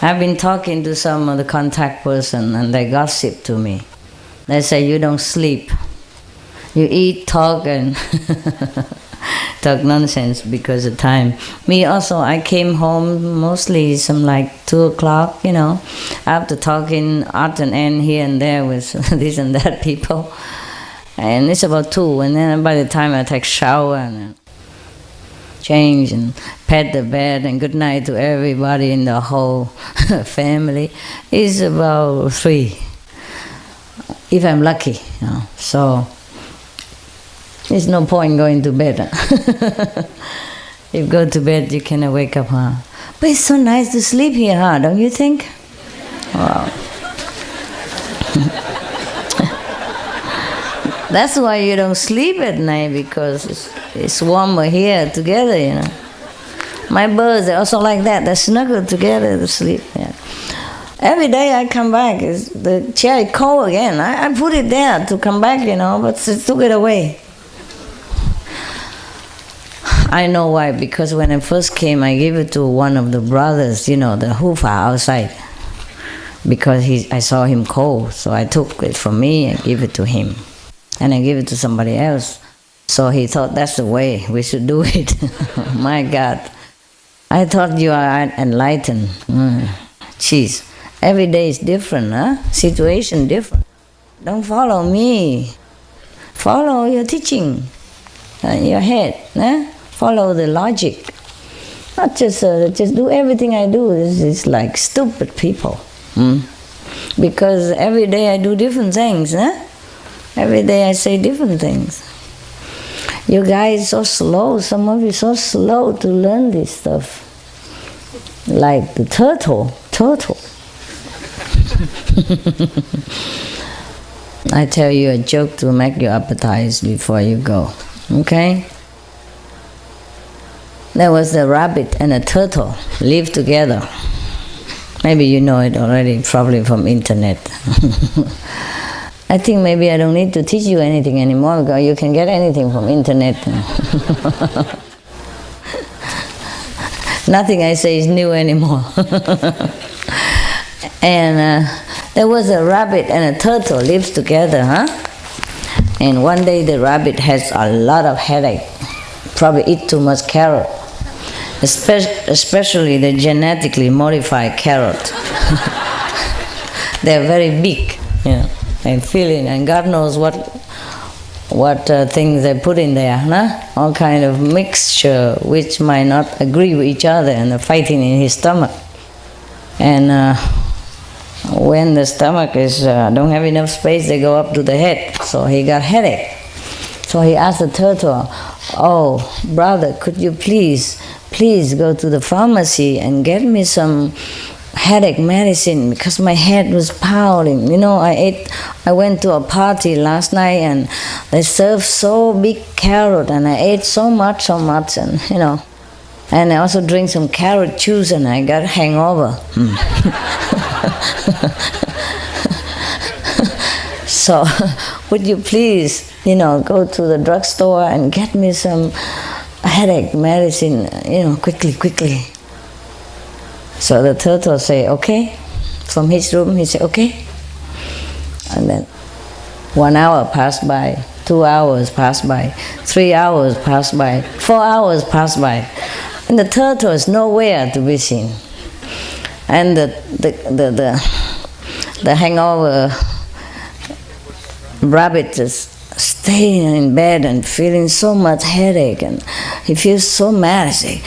I've been talking to some of the contact person and they gossip to me. They say you don't sleep. You eat, talk and talk nonsense because of time. Me also, I came home mostly some like 2 o'clock, after talking odd and end here and there with this and that people. And it's about 2, and then by the time I take shower and change and pet the bed and good night to everybody in the whole family, it's about 3, if I'm lucky. So there's no point going to bed. If you go to bed, you cannot wake up, huh? But it's so nice to sleep here, huh? Don't you think? Wow. That's why you don't sleep at night, because it's warmer here together, My birds are also like that. They snuggle together to sleep. Yeah. Every day I come back, the chair is cold again. I put it there to come back, but they took it away. I know why, because when I first came, I gave it to one of the brothers, the hufa outside, because I saw him cold, so I took it from me and gave it to him. And I gave it to somebody else. So he thought that's the way we should do it. My God. I thought you are enlightened. Jeez. Every day is different, huh? Situation different. Don't follow me. Follow your teaching, your head. Huh? Follow the logic. Not just do everything I do. This is like stupid people. Because every day I do different things, huh? Every day I say different things. You guys so slow, some of you so slow to learn this stuff. Like the turtle. I tell you a joke to make you appetize before you go, okay? There was a rabbit and a turtle lived together. Maybe you know it already, probably from internet. I think maybe I don't need to teach you anything anymore, because you can get anything from internet. Nothing I say is new anymore. And there was a rabbit and a turtle lives together, huh? And one day the rabbit has a lot of headache, probably eat too much carrot, especially the genetically modified carrot. They're very big, and filling, and God knows what things they put in there, all kind of mixture which might not agree with each other, and they're fighting in his stomach. And when the stomach is don't have enough space, they go up to the head. So he got headache. So he asked the turtle, "Oh, brother, could you please go to the pharmacy and get me some headache medicine, because my head was pounding. I went to a party last night and they served so big carrot and I ate so much and and I also drink some carrot juice and I got hangover." So would you please, go to the drugstore and get me some headache medicine, quickly. So the turtle say, okay. From his room, he said, okay. And then 1 hour passed by, 2 hours passed by, 3 hours passed by, 4 hours passed by. And the turtle is nowhere to be seen. And the hangover rabbit is staying in bed and feeling so much headache, and he feels so mad. He say,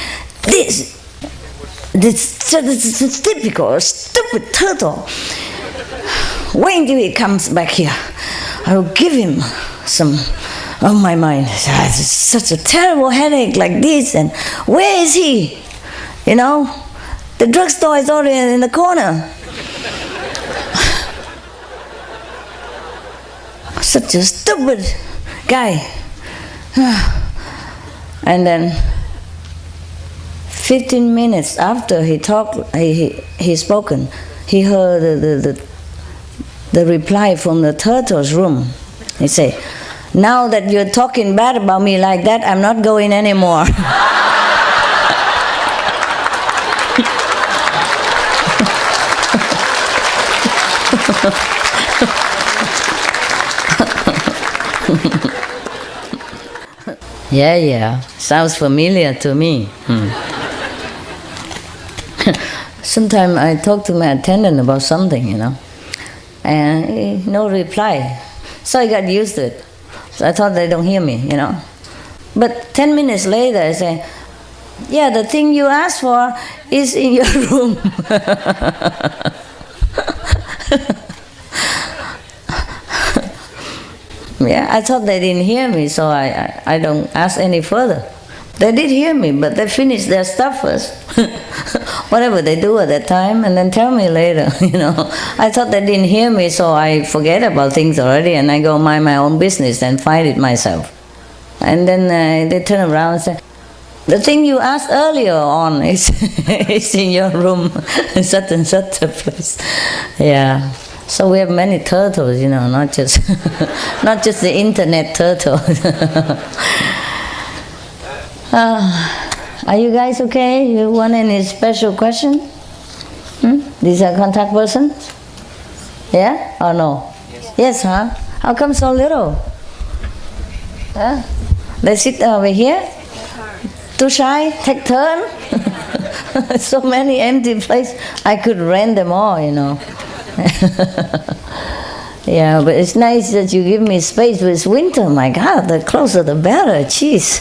This is typical, stupid turtle. Wait until he comes back here. I will give him some of my mind. It's such a terrible headache like this, and where is he? The drugstore is already in the corner. Such a stupid guy. And then 15 minutes after he spoken, he heard the reply from the turtle's room. He say, "Now that you're talking bad about me like that, I'm not going anymore." Yeah. Sounds familiar to me. Sometimes I talk to my attendant about something, and no reply. So I got used to it. So I thought they don't hear me, But 10 minutes later, I say, yeah, the thing you asked for is in your room. Yeah, I thought they didn't hear me, so I don't ask any further. They did hear me, but they finished their stuff first. Whatever they do at that time, and then tell me later, I thought they didn't hear me, so I forget about things already, and I go mind my own business and find it myself. And then they turn around and say, the thing you asked earlier on is in your room, in such and such a place. Yeah. So we have many turtles, not just not just the internet turtle. Are you guys okay? You want any special question? These are contact persons? Yeah or no? Yes, huh? How come so little? Huh? They sit over here? Too shy? Take turn? So many empty places. I could rent them all, Yeah, but it's nice that you give me space, but it's winter. My God, the closer the better. Jeez,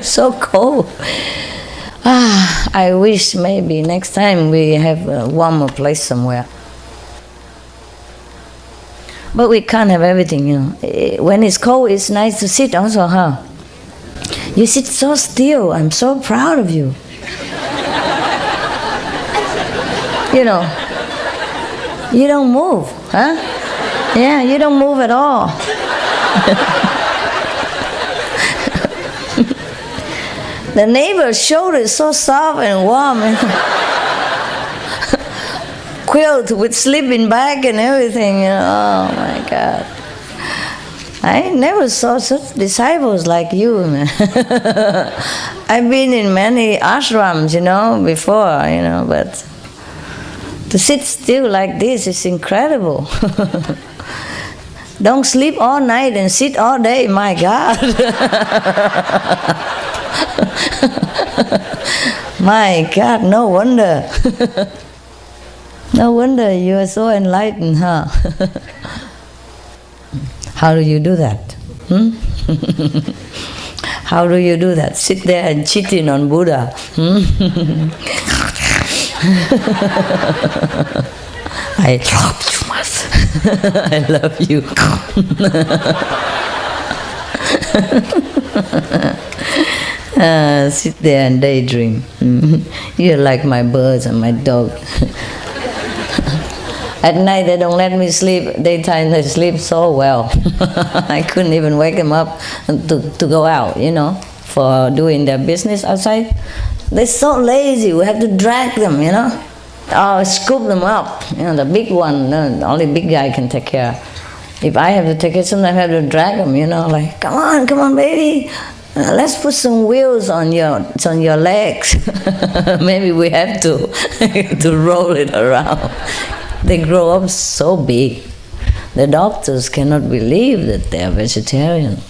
so cold. I wish maybe next time we have a warmer place somewhere. But we can't have everything, When it's cold, it's nice to sit also, huh? You sit so still. I'm so proud of you. You don't move, huh? Yeah, you don't move at all. The neighbor's shoulder is so soft and warm, and quilt with sleeping bag and everything. Oh my God! I never saw such disciples like you, man. I've been in many ashrams, before, but to sit still like this is incredible. Don't sleep all night and sit all day, my God. My God, no wonder. No wonder you are so enlightened, huh? How do you do that? How do you do that? Sit there and cheating on Buddha. I love you much. I love you. Sit there and daydream. You're like my birds and my dog. At night they don't let me sleep. Daytime they sleep so well. I couldn't even wake them up to go out, for doing their business outside. They're so lazy. We have to drag them, or scoop them up. The big one, only big guy can take care. If I have to take care, sometimes I have to drag them, like, come on, baby. Let's put some wheels on your legs. Maybe we have to roll it around. They grow up so big. The doctors cannot believe that they are vegetarian.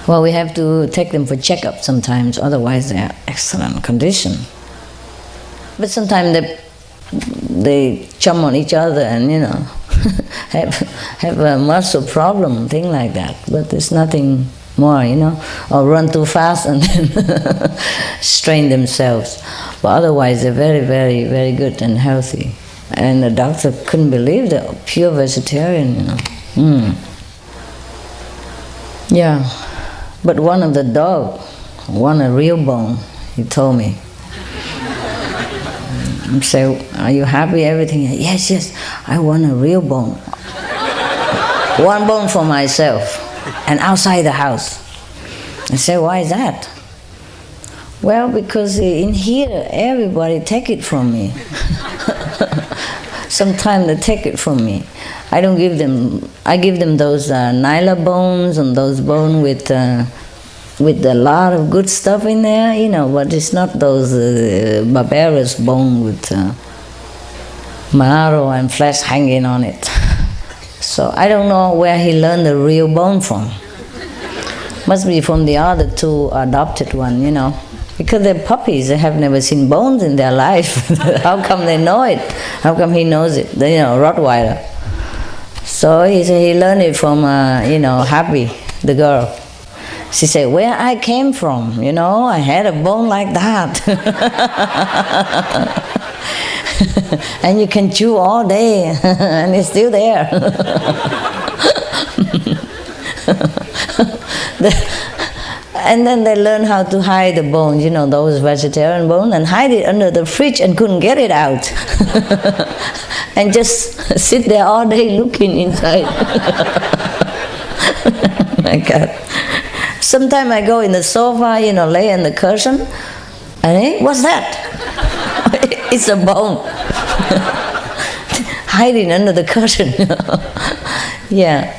Well, we have to take them for checkup sometimes, otherwise they are excellent condition. But sometimes they jump on each other and have a muscle problem, thing like that. But there's nothing more, or run too fast and then strain themselves. But otherwise they're very, very, very good and healthy. And the doctor couldn't believe they're pure vegetarian, Yeah. But one of the dog want a real bone, he told me. I said, are you happy, everything? Yes, I want a real bone. One bone for myself and outside the house. I said, why is that? Well, because in here everybody take it from me. Sometimes they take it from me. I don't give them. I give them those nyla bones and those bones with a lot of good stuff in there, But it's not those barbarous bone with marrow and flesh hanging on it. So I don't know where he learned the real bone from. Must be from the other two adopted one, Because they're puppies, they have never seen bones in their life. How come they know it? How come he knows it? Rottweiler. So he said he learned it from, Happy, the girl. She said, where I came from, I had a bone like that. And you can chew all day, and it's still there. And then they learn how to hide the bones, those vegetarian bones, and hide it under the fridge and couldn't get it out. And just sit there all day looking inside. My God. Sometimes I go in the sofa, lay in the cushion, and what's that? It's a bone. Hiding under the cushion. Yeah.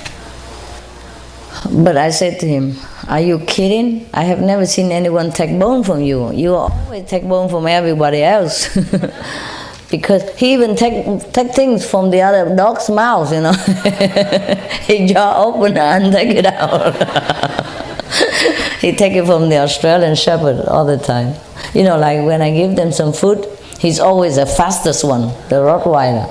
But I said to him, are you kidding? I have never seen anyone take bone from you. You always take bone from everybody else. Because he even take things from the other dog's mouth, He jaw open and take it out. He take it from the Australian Shepherd all the time. Like when I give them some food, he's always the fastest one, the Rottweiler,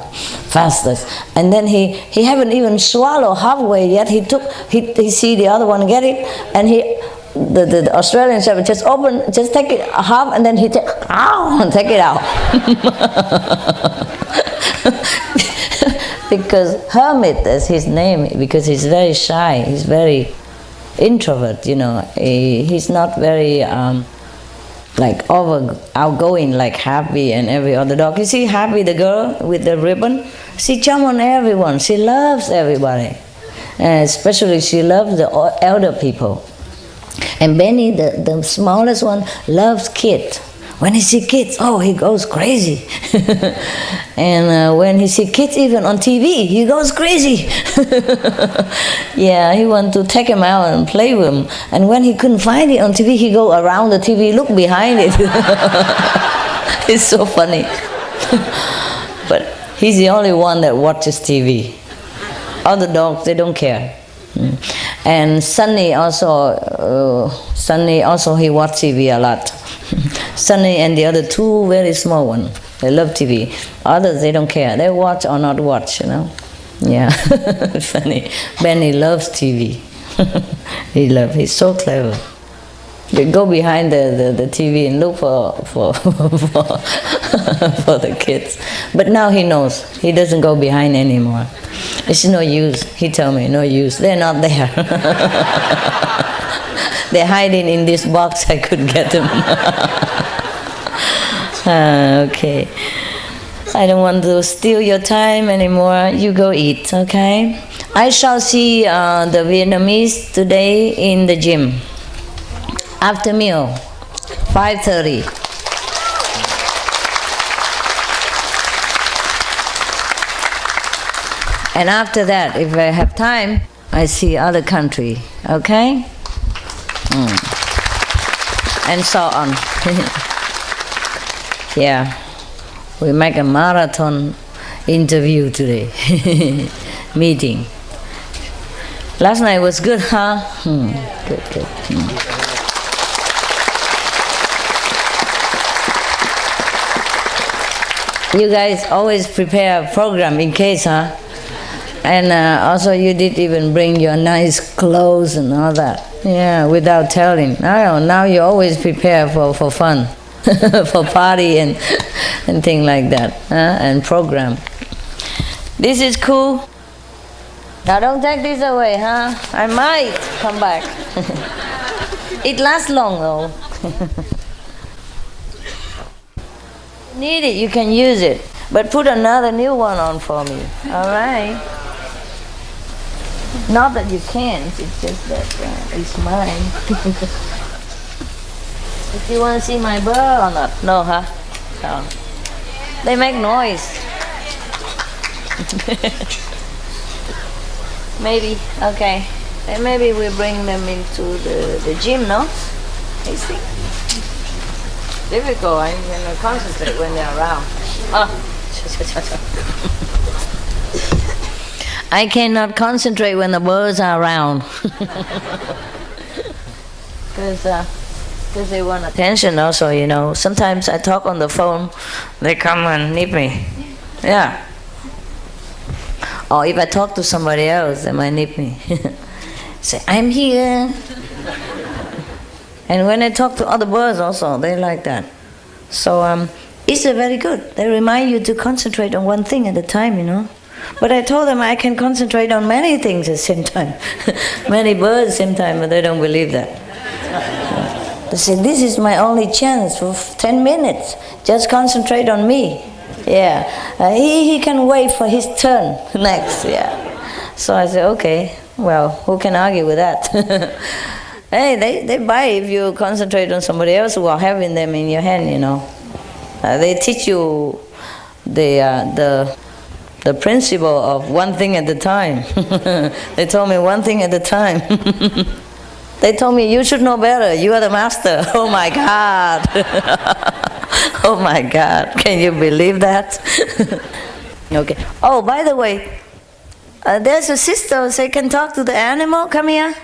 fastest. And then he haven't even swallowed halfway yet. He see the other one get it, and the Australian Shepherd just take it half, and then he take it out. Because Hermit is his name, because he's very shy, he's very introvert, he's not very outgoing like Happy and every other dog. You see Happy, the girl with the ribbon? She jumps on everyone. She loves everybody. Especially she loves the elder people. And Benny, the smallest one, loves kids. When he sees kids, he goes crazy. And when he sees kids even on TV, he goes crazy. Yeah, he wants to take him out and play with him. And when he couldn't find it on TV, he go around the TV, look behind it. It's so funny. But he's the only one that watches TV. Other dogs, they don't care. And Sunny also, he watch TV a lot. Sunny and the other two very small ones, they love TV. Others, they don't care. They watch or not watch, Yeah, funny. Benny loves TV. He's so clever. You go behind the TV and look for for the kids. But now he knows. He doesn't go behind anymore. It's no use. He told me, no use. They're not there. They're hiding in this box. I couldn't get them. Okay. I don't want to steal your time anymore. You go eat, okay? I shall see the Vietnamese today in the gym. After meal, 5:30. And after that, if I have time, I see other country, okay? And so on. Yeah, we make a marathon interview today, meeting. Last night was good, huh? Good. You guys always prepare a program in case, huh? And also you did even bring your nice clothes and all that. Yeah, without telling. Now you always prepare for fun, for party and things like that, and program. This is cool. Now don't take this away, huh? I might come back. It lasts long though. Need it, you can use it. But put another new one on for me, all right? Not that you can't, it's just that it's mine. If you want to see my bird or not? No, huh? No. They make noise. Maybe, okay. And maybe we bring them into the gym, no? I see. Difficult, I'm going to concentrate when they're around. I cannot concentrate when the birds are around. Because they want attention also, you know. Sometimes I talk on the phone, they come and nip me. Yeah. Or if I talk to somebody else, they might nip me. Say, I'm here. And when I talk to other birds also, they like that. So it's very good. They remind you to concentrate on one thing at a time, you know. But I told them I can concentrate on many things at the same time. Many birds at the same time, but they don't believe that. They say, this is my only chance for 10 minutes. Just concentrate on me. Yeah. He can wait for his turn next. Yeah. So I said, okay, well, who can argue with that? Hey, they buy if you concentrate on somebody else while having them in your hand, you know. They teach you the principle of one thing at a time. They told me one thing at a time. They told me, you should know better. You are the master. Oh my God. Oh my God. Can you believe that? Okay. Oh, by the way, there's a sister who can talk to the animal. Come here.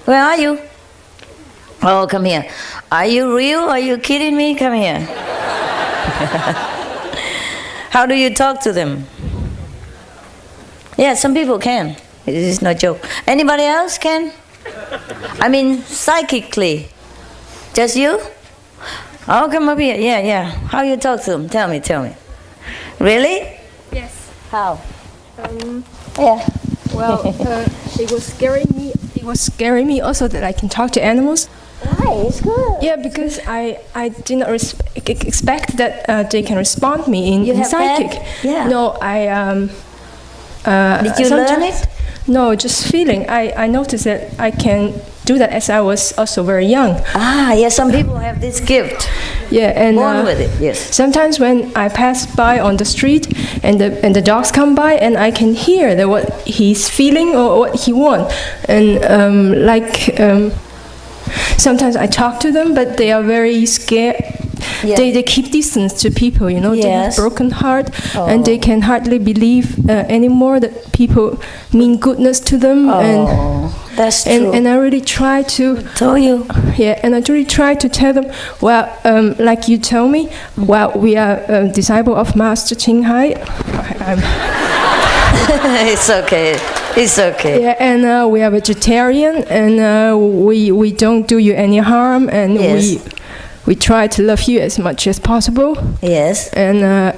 Where are you? Oh, come here. Are you real? Are you kidding me? Come here. How do you talk to them? Yeah, some people can. It is no joke. Anybody else can? I mean, psychically. Just you? Oh, come up here. Yeah. How you talk to them? Tell me. Really? Yes. How? Yeah. Well, it was scaring me. It was scaring me also that I can talk to animals. Why? It's good. Yeah, because I did not expect that they can respond me in have psychic. that? Yeah. No, Did you learn it? No, just feeling. I noticed that I can do that as I was also very young. Yeah, some people have this gift. Yeah, and born with it, yes. Sometimes when I pass by on the street and the dogs come by and I can hear that what he's feeling or what he wants, and sometimes I talk to them, but they are very scared. Yeah. They keep distance to people, you know. Yes. They have broken heart, and they can hardly believe anymore that people mean goodness to them. That's true. And I really try to tell you. Yeah, and I really try to tell them. Well, like you told me. Well, we are a disciple of Master Ching Hai. It's okay. It's okay. Yeah, and we are vegetarian, and we don't do you any harm, and we try to love you as much as possible. Yes. And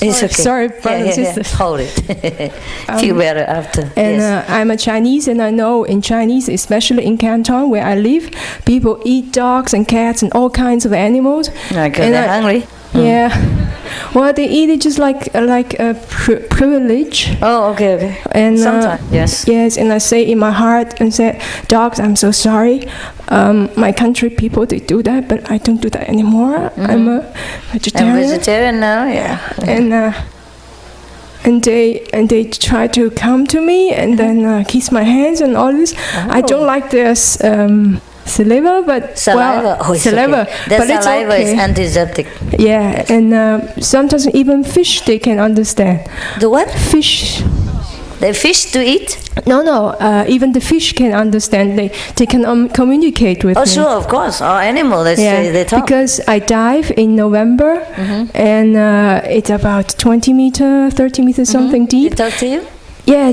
it's okay. Sorry, brothers and sisters. Hold it. Feel better after. And I'm a Chinese, and I know in Chinese, especially in Canton where I live, people eat dogs and cats and all kinds of animals. Because they're hungry. Yeah. Well, they eat it just like a privilege. Oh, okay. And sometimes, yes. Yes, and I say in my heart and say, dogs, I'm so sorry. My country people, they do that, but I don't do that anymore. I'm a vegetarian. I'm vegetarian now, yeah. And they try to come to me and then kiss my hands and all this. I don't like this. Saliva, but saliva. Well, saliva. Okay. The saliva is antiseptic. Yeah, and sometimes even fish they can understand. The what? Fish. The fish to eat? No. Even the fish can understand. They can communicate with me. Oh, sure, of course. Or animal. They talk. Because I dive in November, and it's about 20 meters, 30 meters, something deep. They talk to you? Yeah,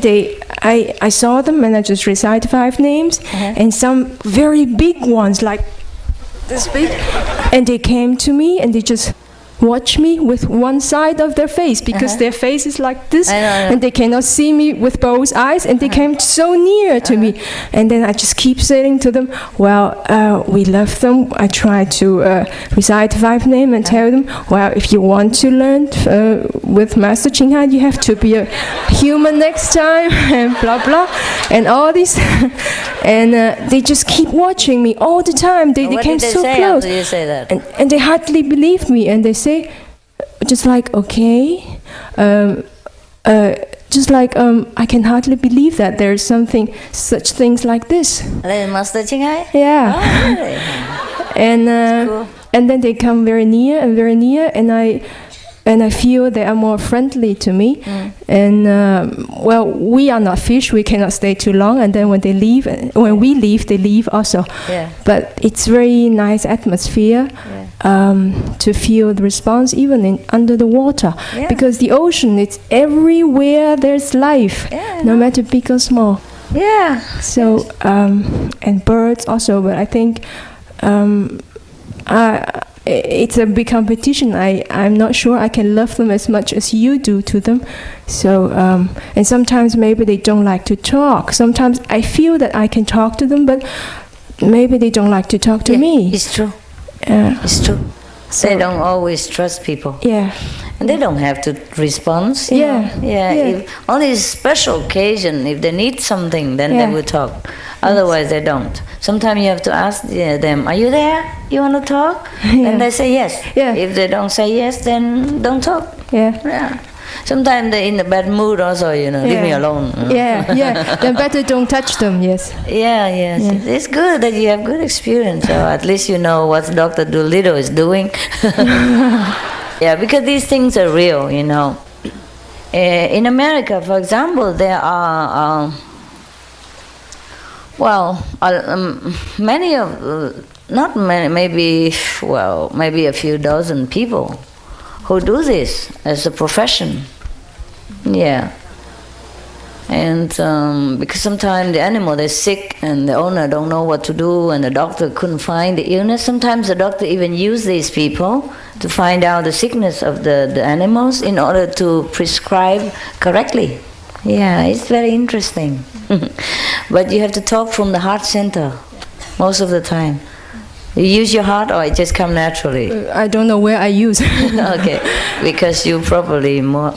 I saw them and I just recited 5 names, and some very big ones like this big, and they came to me and they just watch me with one side of their face because their face is like this, and they cannot see me with both eyes, and they came so near to me, and then I just keep saying to them, well, we love them. I try to recite 5 names and tell them, well, if you want to learn with Master Ching Hai, you have to be a human next time, and blah blah, and all this, and they just keep watching me all the time. They came so close. After you say that? And they hardly believe me, and they say, just like, okay, just like, I can hardly believe that there's such things like this. Master Ching Hai? Yeah. Oh, really? And cool. And then they come very near, and I and I feel they are more friendly to me. And well, we are not fish; we cannot stay too long. And then when we leave, they leave also. Yeah. But it's very nice atmosphere to feel the response, even under the water, because the ocean, it's everywhere. There's life, no matter big or small. Yeah. So and birds also, but I think. It's a big competition. I'm not sure I can love them as much as you do to them. So and sometimes maybe they don't like to talk. Sometimes I feel that I can talk to them, but maybe they don't like to talk to me. It's true. It's true. So they don't always trust people. Yeah. And they don't have to respond. Yeah. If only a special occasion, if they need something, then they will talk. Otherwise, they don't. Sometimes you have to ask them, "Are you there? You want to talk?" Then they say yes. Yeah. If they don't say yes, then don't talk. Yeah. Sometimes they're in a bad mood also, leave me alone. Yeah. Then better don't touch them, yes. Yes. It's good that you have good experience. So at least you know what Dr. Doolittle is doing. Yeah, because these things are real, In America, for example, there are, many of, not many, maybe a few dozen people who do this as a profession. Yeah. And because sometimes the animal is sick and the owner don't know what to do and the doctor couldn't find the illness. Sometimes the doctor even use these people to find out the sickness of the animals in order to prescribe correctly. Yeah, it's very interesting. But you have to talk from the heart center most of the time. You use your heart or it just come naturally? I don't know where I use. Okay, because you probably more,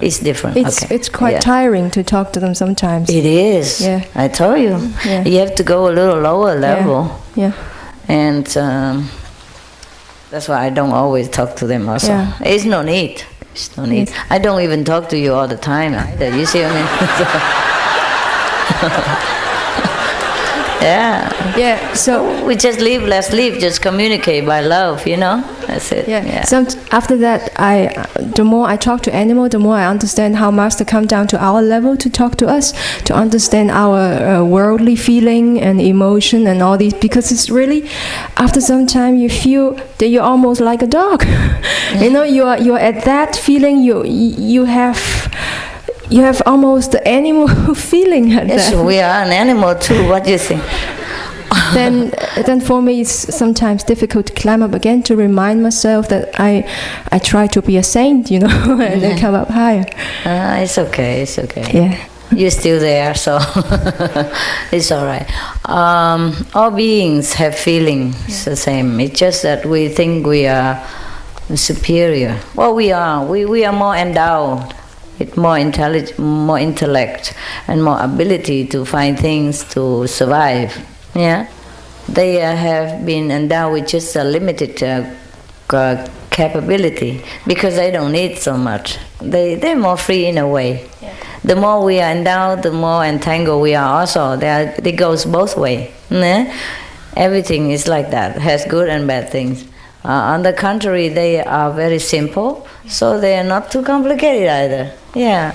it's different. It's quite tiring to talk to them sometimes. It is. Yeah. I told you. Yeah. You have to go a little lower level. Yeah. And that's why I don't always talk to them also. Yeah. It's no need. It's no need. Yes. I don't even talk to you all the time either. You see what I mean? Yeah. So we just let's live, just communicate by love, That's it. Yeah. So after that, the more I talk to animal, the more I understand how Master come down to our level to talk to us, to understand our worldly feeling and emotion and all these. Because it's really, after some time, you feel that you're almost like a dog. You're at that feeling. You have almost the animal feeling at yes, that. We are an animal too. What do you think? Then for me it's sometimes difficult to climb up again, to remind myself that I try to be a saint, and then come up higher. It's okay. Yeah. You're still there, so it's all right. All beings have feelings the same. It's just that we think we are superior. Well, we are. We are more endowed. With more intellect, and more ability to find things to survive. Yeah, they have been endowed with just a limited capability because they don't need so much. They're more free in a way. Yeah. The more we are endowed, the more entangled we are. Also, it goes both ways. Yeah? Everything is like that. Has good and bad things. On the contrary, they are very simple, so they are not too complicated either. Yeah.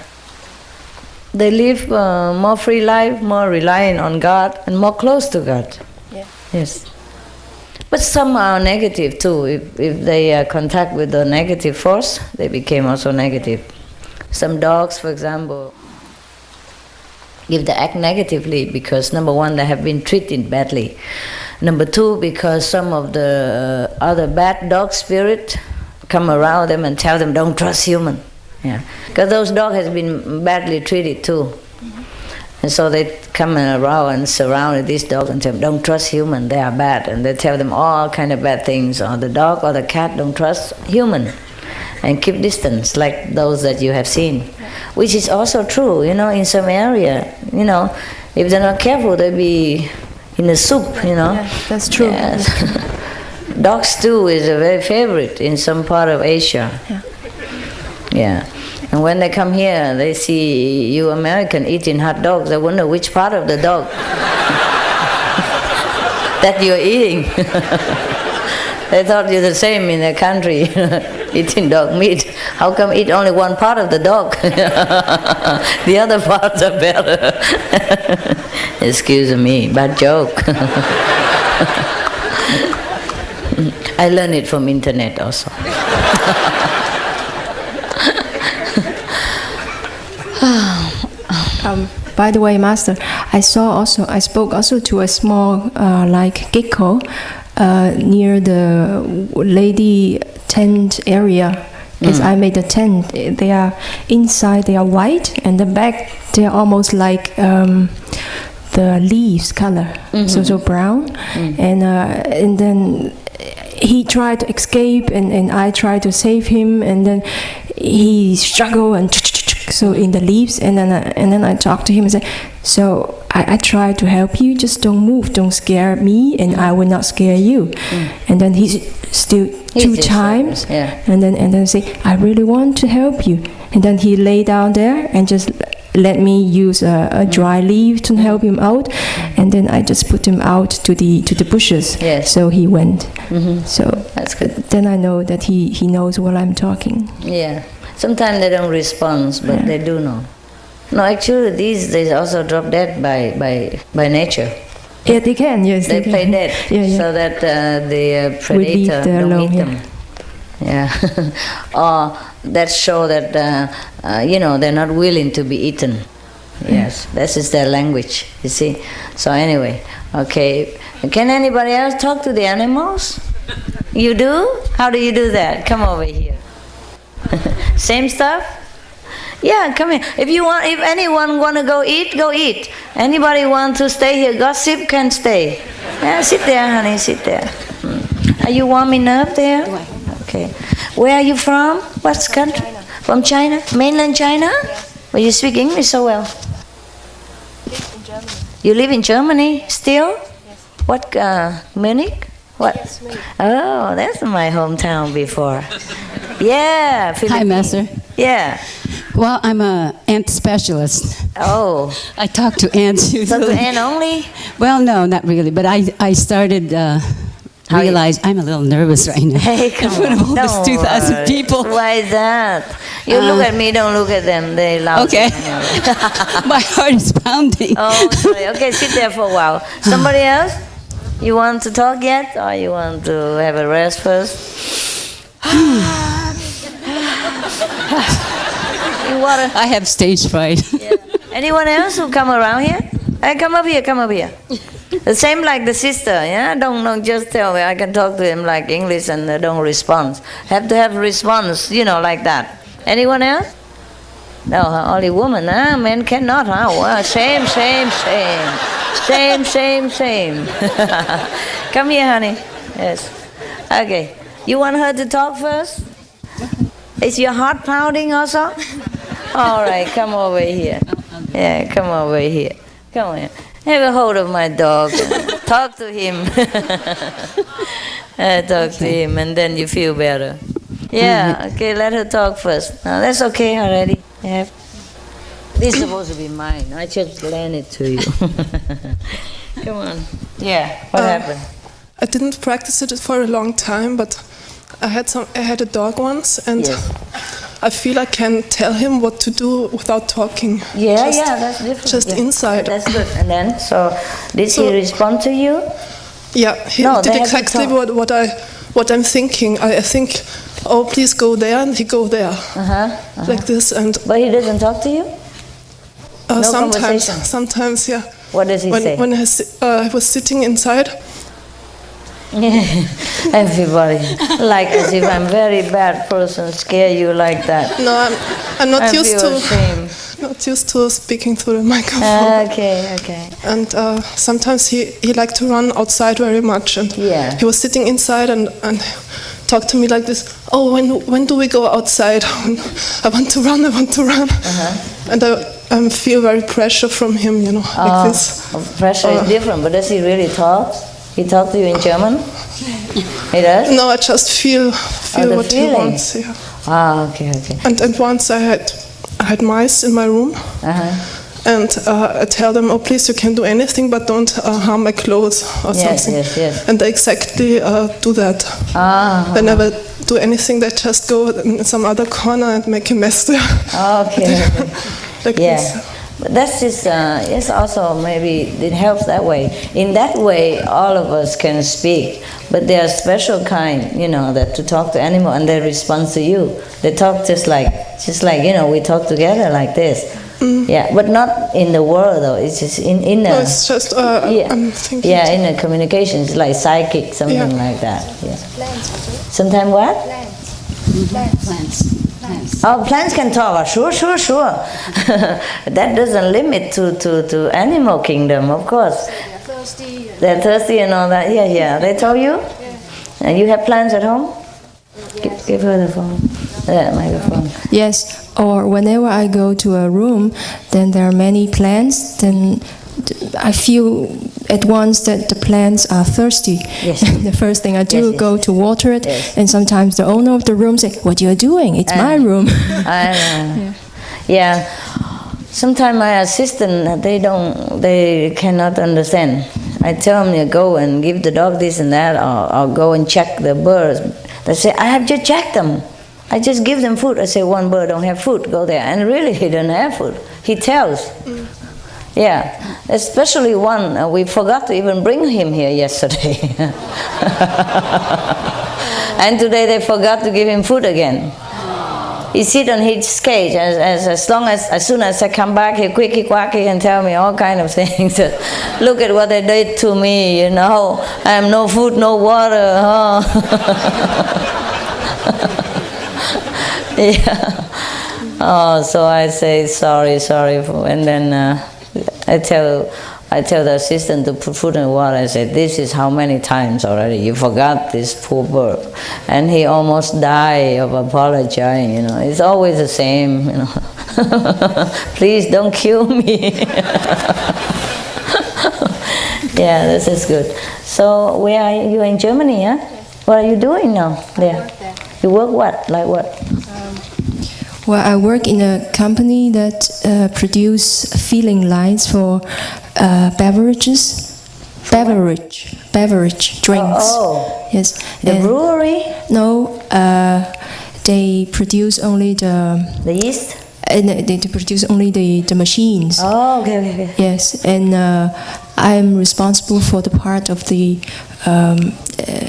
They live more free life, more relying on God, and more close to God. Yeah. Yes. But some are negative too. If they contact with the negative force, they became also negative. Some dogs, for example, if they act negatively because, number one, they have been treated badly. Number two, because some of the other bad dog spirit come around them and tell them, don't trust human. Yeah, because those dogs has been badly treated too. And so they come around and surround these dogs and tell them, don't trust human, they are bad. And they tell them all kind of bad things. Or the dog or the cat, don't trust human. And keep distance, like those that you have seen. Which is also true, in some area. If they're not careful, they'll be in the soup, Yeah, that's true. Yes. Dog stew is a very favorite in some part of Asia. Yeah. And when they come here, they see you American eating hot dogs, they wonder which part of the dog that you're eating. They thought you're the same in their country, eating dog meat. How come eat only one part of the dog? The other parts are better. Excuse me, bad joke. I learned it from internet also. By the way, Master, I spoke also to a small like gecko near the lady tent area. Because I made a tent. They are inside. They are white, and the back they are almost like the leaves color, so brown. And then he tried to escape, and I tried to save him, and then he struggled and so in the leaves, and then I talked to him and said, so I tried to help you, just don't move, don't scare me, and I will not scare you. And then he's still two times, and then say, I really want to help you, and then he lay down there and just let me use a dry leaf to help him out, and then I just put him out to the bushes. So he went. So that's good. Then I know that he knows what I'm talking. Yeah. Sometimes they don't respond, but they do know. No, actually, these they also drop dead by nature. Yeah, they can. Yes, they play can. dead, so that the predator don't eat them. Yeah, or that show that they're not willing to be eaten. Yes, this is their language. You see. So anyway, okay. Can anybody else talk to the animals? You do? How do you do that? Come over here. Same stuff? Yeah, come here. If anyone want to go eat, go eat. Anybody want to stay here, gossip, can stay. Yeah, sit there, honey, sit there. Are you warm enough there? Okay. Where are you from? What country? China. From China? Mainland China? Well, you speak English so well. In Germany. You live in Germany still? Yes. What, Munich? What? Yes, Munich. Oh, that's my hometown before. Yeah. Hi, Master. Yeah. Well, I'm a ant specialist. Oh. I talk to ants usually. So to ant only? Well, no, not really. But I started realize I'm a little nervous right now. Hey, come in front of all on. this 2,000 people. Why is that? You look at me, don't look at them. They loud. Okay. My heart is pounding. Oh, sorry. Okay, sit there for a while. Somebody else? You want to talk yet, or you want to have a rest first? Water. I have stage fright. Yeah. Anyone else who come around here? Hey, come up here, come up here. The same like the sister, yeah? Don't just tell me. I can talk to him like English and don't respond. Have to have response, like that. Anyone else? No, only woman, huh? Men cannot, huh? Well, same. Same. Come here, honey. Yes. Okay. You want her to talk first? Is your heart pounding also? All right, come over here. Yeah, come over here. Come here. Have a hold of my dog. Talk to him. Talk to him, and then you feel better. Yeah, okay, let her talk first. No, that's okay already. Yeah. This is supposed to be mine. I just lend it to you. Come on. Yeah, what happened? I didn't practice it for a long time, but I had a dog once, and I feel I can tell him what to do without talking. Yeah, that's different. Just inside. That's good. And then, did he respond to you? Yeah, he did exactly what I'm thinking. I think, oh, please go there, and he go there, like this. But he doesn't talk to you. No sometimes, yeah. What does he say? When I was sitting inside. Everybody, like as if I'm a very bad person, scare you like that. No, I'm not not not used to speaking through the microphone. Okay. And sometimes he liked to run outside very much, and he was sitting inside and talked to me like this. Oh, when do we go outside? I want to run. And I feel very pressure from him, like this. Pressure is different, but does he really talk? He talks to you in German? He does? No, I just feel what he wants. Yeah. Okay. And once I had mice in my room, And I tell them, oh, please, you can do anything, but don't harm my clothes or something. Yes. And they exactly do that. They never do anything. They just go in some other corner and make a mess there. Okay. Like this. But that's just, it's also maybe it helps that way. In that way, all of us can speak, but they are special kind, that to talk to animal and they respond to you. They talk just like, we talk together like this. Yeah, but not in the world though. It's just in a. No, it's just I'm thinking. Yeah, in a communication, it's like psychic, something like that. Yeah. Sometimes what? Plants. Oh, plants can talk. Sure. That doesn't limit to animal kingdom, of course. They're thirsty and all that. Yeah. They told you? Yeah. And you have plants at home? Give her the phone. That microphone. Yes, or whenever I go to a room, then there are many plants, then I feel at once that the plants are thirsty. Yes. The first thing I do, go to water it, Yes. and sometimes the owner of the room say, "What you are doing? It's my room." I know. Yeah. Sometimes my assistant, they cannot understand. I tell them, go and give the dog this and that, or go and check the birds. They say, I have just checked them. I just give them food. I say, one bird don't have food, go there. And really, he don't have food. He tells. Yeah, especially one, we forgot to even bring him here yesterday. And today they forgot to give him food again. He sit on his cage, as soon as I come back, he quacky and tell me all kind of things. Look at what they did to me, I have no food, no water. Yeah. Oh, so I say sorry, and then I tell the assistant to put food and water. I said, this is how many times already you forgot this poor bird, and he almost died of apologizing. It's always the same. Please don't kill me. Yeah, this is good. So where are you? In Germany, huh? Yes. What are you doing now there? You work what? Like what? Well, I work in a company that produce filling lines for beverage drinks. Oh. Yes. The brewery? No, they produce only the yeast? And they produce only the machines. Oh, okay. Yes, and I'm responsible for the part of the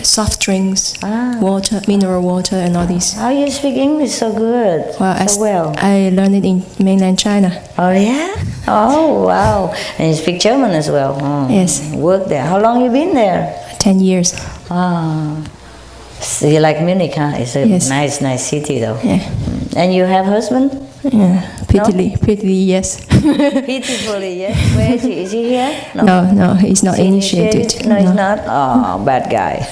soft drinks, water, mineral water, and all these. How you speak English so good? Well, I learned it in mainland China. Oh yeah? Oh wow! And you speak German as well? Oh. Yes. Work there. How long you been there? 10 years. So you like Munich, huh? It's a nice city though. Yeah. And you have husband? Yeah, pitifully, yes. Pitifully, yes. Where is he? Is he here? No, he's not initiated. No, he's not? Oh, bad guy.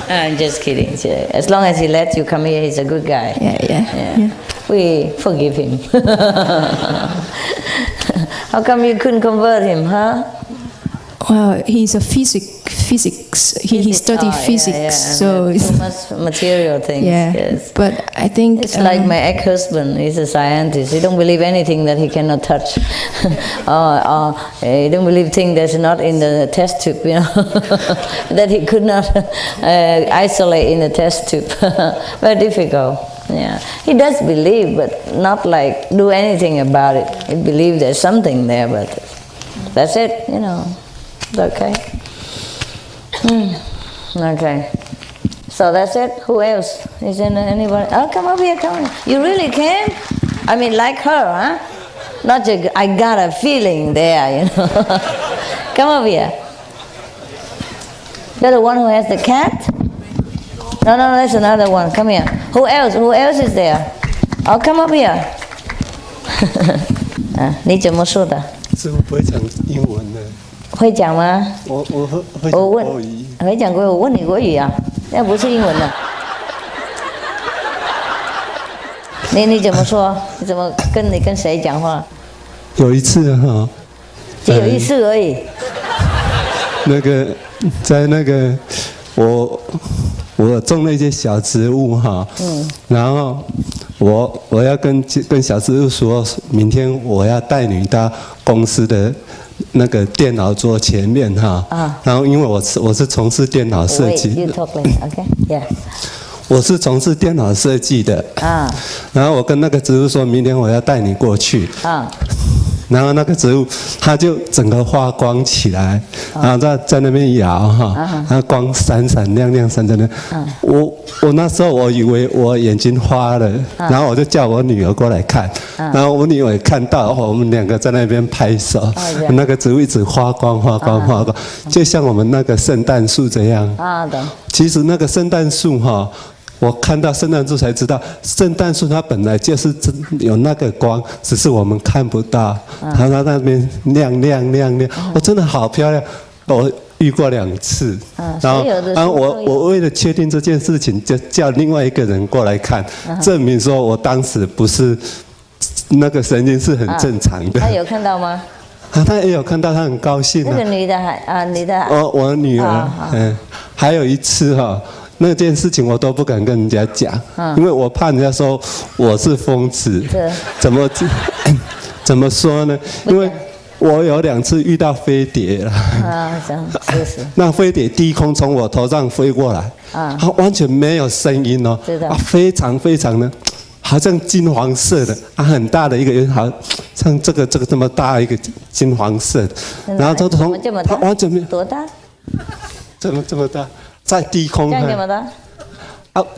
I'm just kidding. As long as he lets you come here, he's a good guy. Yeah. We forgive him. How come you couldn't convert him, huh? Well, he's a physics. He studied physics, so too much material things. Yeah, yes. But I think it's like my ex-husband. He's a scientist. He don't believe anything that he cannot touch, or he don't believe things that's not in the test tube. That he could not isolate in the test tube. Very difficult. Yeah, he does believe, but not like do anything about it. He believes there's something there, but that's it. It's okay. Okay. So that's it. Who else? Is there anybody? Oh, come over here, come on. You really came? I mean, like her, huh? Not just, I got a feeling there, Come over here. You're the one who has the cat? No, that's another one. Come here. Who else? Who else is there? Oh, come over here. 你怎么说的？师父不会讲英文的。会讲吗？我会讲国语。会讲国语，我问你国语啊，那不是英文的。你怎么说？你怎么跟谁讲话？有一次哈，只有一次而已。在我种了一些小植物哈，然后我要跟小师傅说，明天我要带你到公司的那个电脑桌前面哈。然后因为我是从事电脑设计。Wait, you talk later, okay? Yeah. 我是从事电脑设计的。然后我跟那个师傅说，明天我要带你过去。然后那个植物它就整个发光起来，然后在那边摇哈，然后光闪闪亮亮闪闪亮。我那时候我以为我眼睛花了，然后我就叫我女儿过来看，然后我女儿也看到，我们两个在那边拍手，那个植物一直发光发光发光，就像我们那个圣诞树这样。其实那个圣诞树哈。我看到圣诞树才知道，圣诞树它本来就是有那个光，只是我们看不到。它那边亮亮亮亮，真的好漂亮。我遇过2次，然后我为了确定这件事情，就叫另外一个人过来看，证明说我当时不是那个神经是很正常的。他有看到吗？他也有看到，他很高兴。那个女的你的我女儿，还有一次哈。那件事情我都不敢跟人家讲，因为我怕人家说我是疯子。怎么说呢？因为我有2次遇到飞碟了。是。那飞碟低空从我头上飞过来，它完全没有声音哦，非常非常的，好像金黄色的，很大的一个，好像这个这么大一个金黄色的，然后它完全没有多大？这么大。在低空，这样这么大？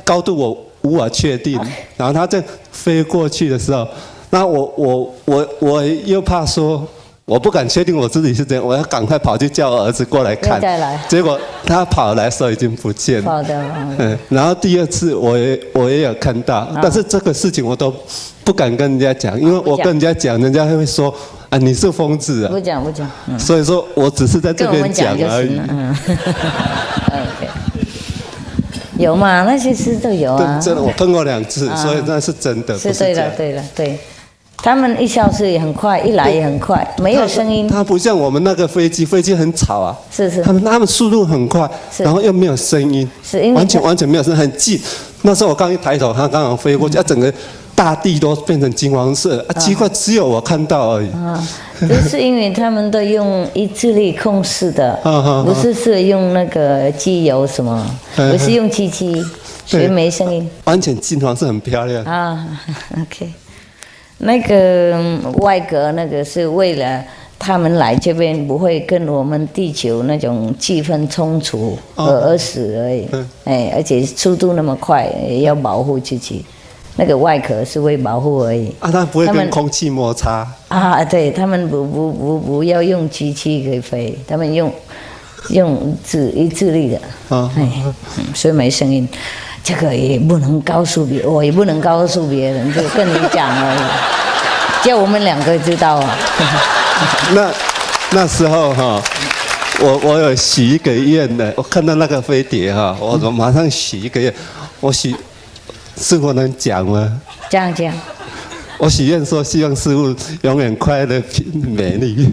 高度我无法确定。然后它在飞过去的时候，那我又怕说，我不敢确定我自己是这样，我要赶快跑去叫我儿子过来看。结果他跑来的时候已经不见了。然后第2次我也有看到，但是这个事情我都不敢跟人家讲，因为我跟人家讲，人家会说你是疯子啊。不讲。所以说我只是在这边讲而已。有嘛？那些事都有啊。真的，我碰过2次，所以那是真的。是对了。他们一消失也很快，一来也很快，没有声音。它不像我们那个飞机很吵啊。是。他们速度很快，然后又没有声音，完全没有声音，很近。那时候我刚一抬头，它刚好飞过去，整个大地都变成金黄色。奇怪，只有我看到而已。这是因为他们都用意志力控制的，不是用那个机油什么，不是用机器，所以没声音。完全金黄色，很漂亮。OK。那个外格那个是为了他们来这边不会跟我们地球那种气氛冲突而死而已。而且速度那么快，也要保护自己。那个外壳是为保护而已。它不会跟空气摩擦。对，他们不要用机器可以飞，他们用意志力的。所以没声音。这个也不能告诉我也不能告诉别人，就跟你讲而已，叫我们2个知道啊。那时候哈，我有许一个愿的，我看到那个飞碟哈，我马上许一个愿，我许，师父能讲吗？讲。我许愿说，希望师父永远快乐美丽。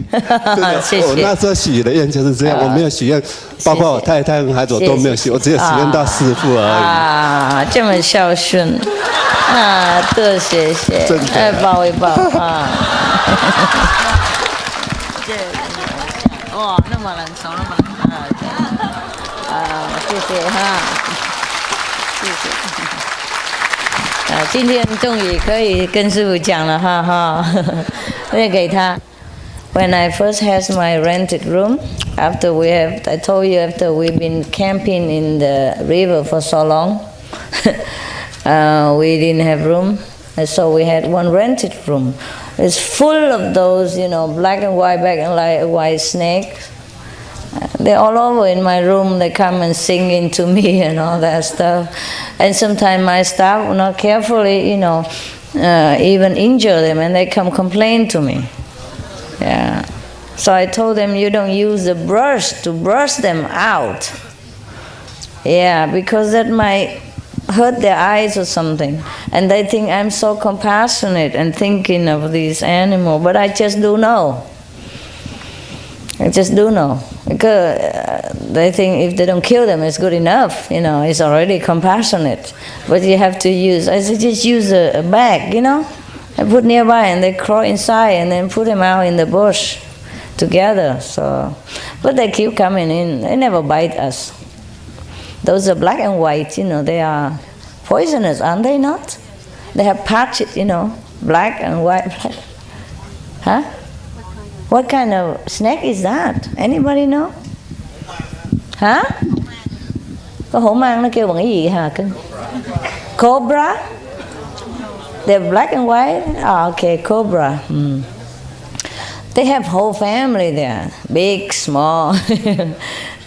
谢谢。我那时候许的愿就是这样，我没有许愿，包括我太太和孩子我都没有许，我只有许愿到师父而已。这么孝顺，多谢谢，抱一抱啊。那么冷手，那么冷。谢谢哈，谢谢。今天终于可以跟师父讲了哈，我也给他。When I first had my rented room, I told you after we've been camping in the river for so long, we didn't have room, and so we had one rented room. It's full of those, black and white snakes. They're all over in my room. They come and singing to me and all that stuff. And sometimes my staff, not carefully, even injure them, and they come complain to me. Yeah. So I told them, you don't use the brush to brush them out. Yeah, because that might hurt their eyes or something. And they think I'm so compassionate and thinking of these animals, but I just do know. Because they think if they don't kill them, it's good enough. It's already compassionate. But you have to use. I said, just use a bag. I put nearby, and they crawl inside, and then put them out in the bush together. So, but they keep coming in. They never bite us. Those are black and white. They are poisonous, aren't they not? They have patches. Black and white. Huh? What kind of snake is that? Anybody know? Hả? Có hổ mang nó kêu bằng cái gì hả? Cobra? They're black and white? Okay, cobra. They have whole family there. Big, small.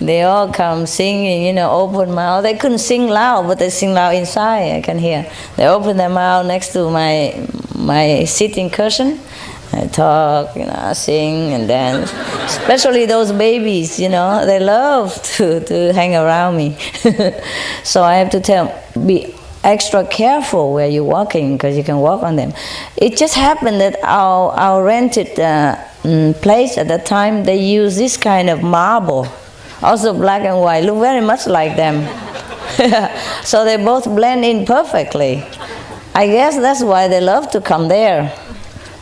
They all come singing, open mouth. They couldn't sing loud, but they sing loud inside, I can hear. They open their mouth next to my sitting cushion. I talk, sing and dance. Especially those babies, they love to hang around me. So I have to be extra careful where you're walking, because you can walk on them. It just happened that our rented place at that time, they use this kind of marble, also black and white, look very much like them. So they both blend in perfectly. I guess that's why they love to come there.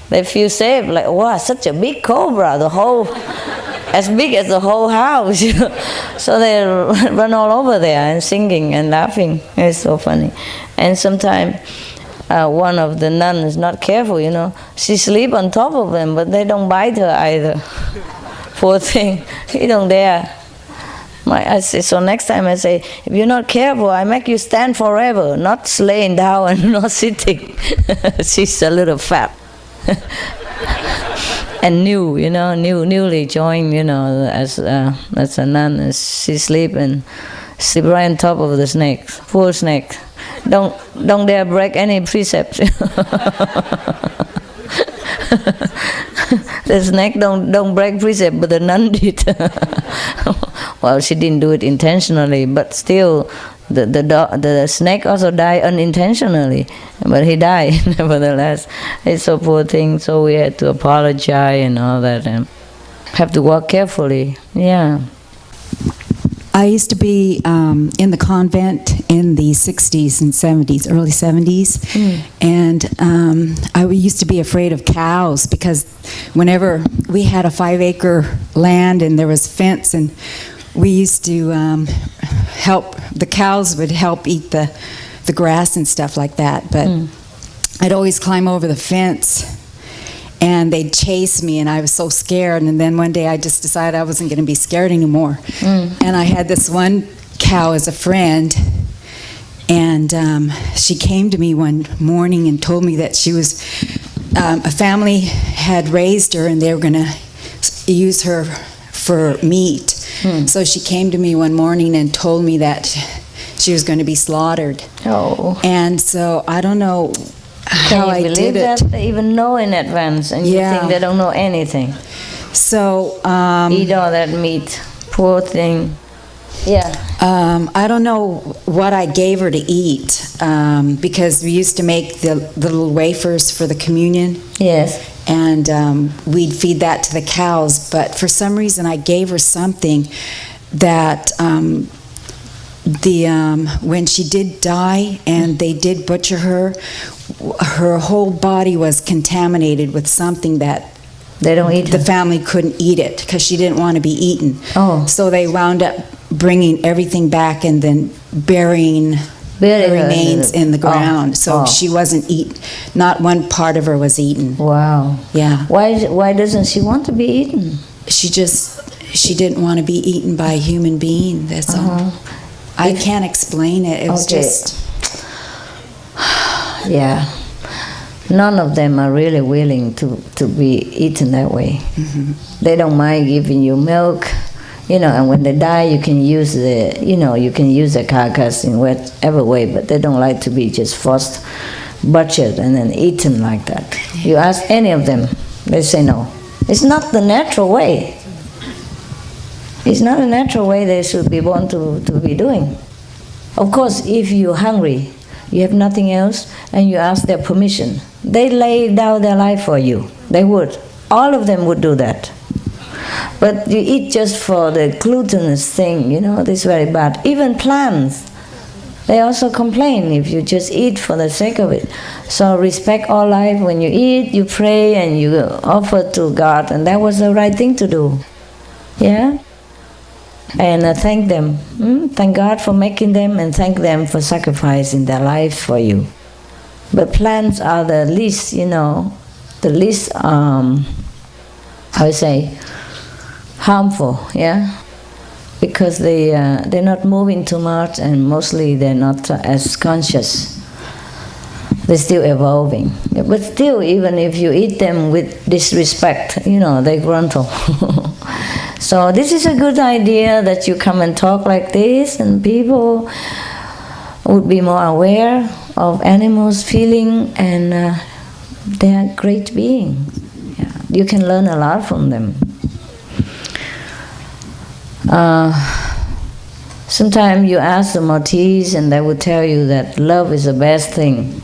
They feel safe, like, wow, such a big cobra, as big as the whole house. So they run all over there and singing and laughing. It's so funny. And sometimes one of the nuns is not careful, she sleep on top of them, but they don't bite her either. Poor thing, he don't dare. I say, so next time I say, if you're not careful, I make you stand forever, not laying down and not sitting. She's a little fat. And newly joined, as a nun. She sleep right on top of the snake. Poor snake. Don't dare break any precepts. The snake don't break precept, but the nun did. Well, she didn't do it intentionally, but still, the snake also died unintentionally, but he died nevertheless. It's so poor thing. So we had to apologize and all that, and have to walk carefully. Yeah. I used to be in the convent in the 60s and 70s, early 70s, and I used to be afraid of cows, because whenever we had a 5-acre land and there was fence, and we used to help, the cows would help eat the grass and stuff like that, but I'd always climb over the fence and they'd chase me, and I was so scared. And then one day I just decided I wasn't going to be scared anymore. And I had this one cow as a friend, and she came to me one morning and told me that she was, a family had raised her and they were going to use her for meat. So she came to me one morning and told me that she was going to be slaughtered. Oh. And so I don't know how I did it. That they even know in advance, and you think they don't know anything. So eat all that meat, poor thing. Yeah. I don't know what I gave her to eat, because we used to make the little wafers for the communion. Yes. And we'd feed that to the cows, but for some reason I gave her something that when she did die and they did butcher her, her whole body was contaminated with something that they don't eat. The family couldn't eat it because she didn't want to be eaten. Oh. So they wound up bringing everything back and then burying her remains in the ground. So she wasn't eaten. Not one part of her was eaten. Wow. Yeah. Why doesn't she want to be eaten? She didn't want to be eaten by a human being. That's all. I can't explain it. It was just. Yeah. None of them are really willing to be eaten that way. They don't mind giving you milk, and when they die, you can use the carcass in whatever way, but they don't like to be just first butchered and then eaten like that. You ask any of them, they say no. It's not the natural way. It's not a natural way they should be born to be doing. Of course, if you're hungry, you have nothing else, and you ask their permission, they lay down their life for you. They would. All of them would do that. But you eat just for the glutinous thing, this is very bad. Even plants, they also complain if you just eat for the sake of it. So respect all life. When you eat, you pray and you offer to God, and that was the right thing to do. Yeah? And thank them. Thank God for making them, and thank them for sacrificing their life for you. But plants are the least, the least, I would say, harmful, yeah? Because they're not moving too much, and mostly they're not as conscious. They're still evolving. But still, even if you eat them with disrespect, they gruntle. So this is a good idea that you come and talk like this, and people would be more aware of animals' feeling, and they are great beings. Yeah. You can learn a lot from them. Sometimes you ask the Maltese and they will tell you that love is the best thing.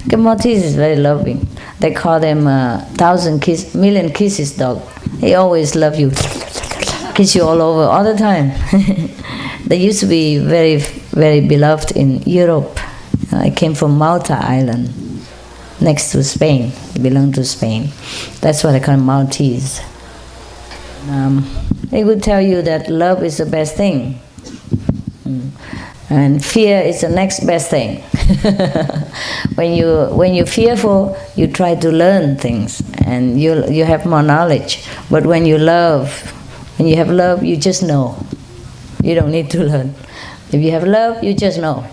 The Maltese is very loving. They call them million kisses dog. He always love you, kiss you all over all the time. They used to be very, very beloved in Europe. I came from Malta Island, next to Spain. It belonged to Spain. That's why they call them Maltese. They would tell you that love is the best thing, and fear is the next best thing. When you're fearful, you try to learn things, and you have more knowledge. But when you have love, you just know. You don't need to learn. If you have love, you just know,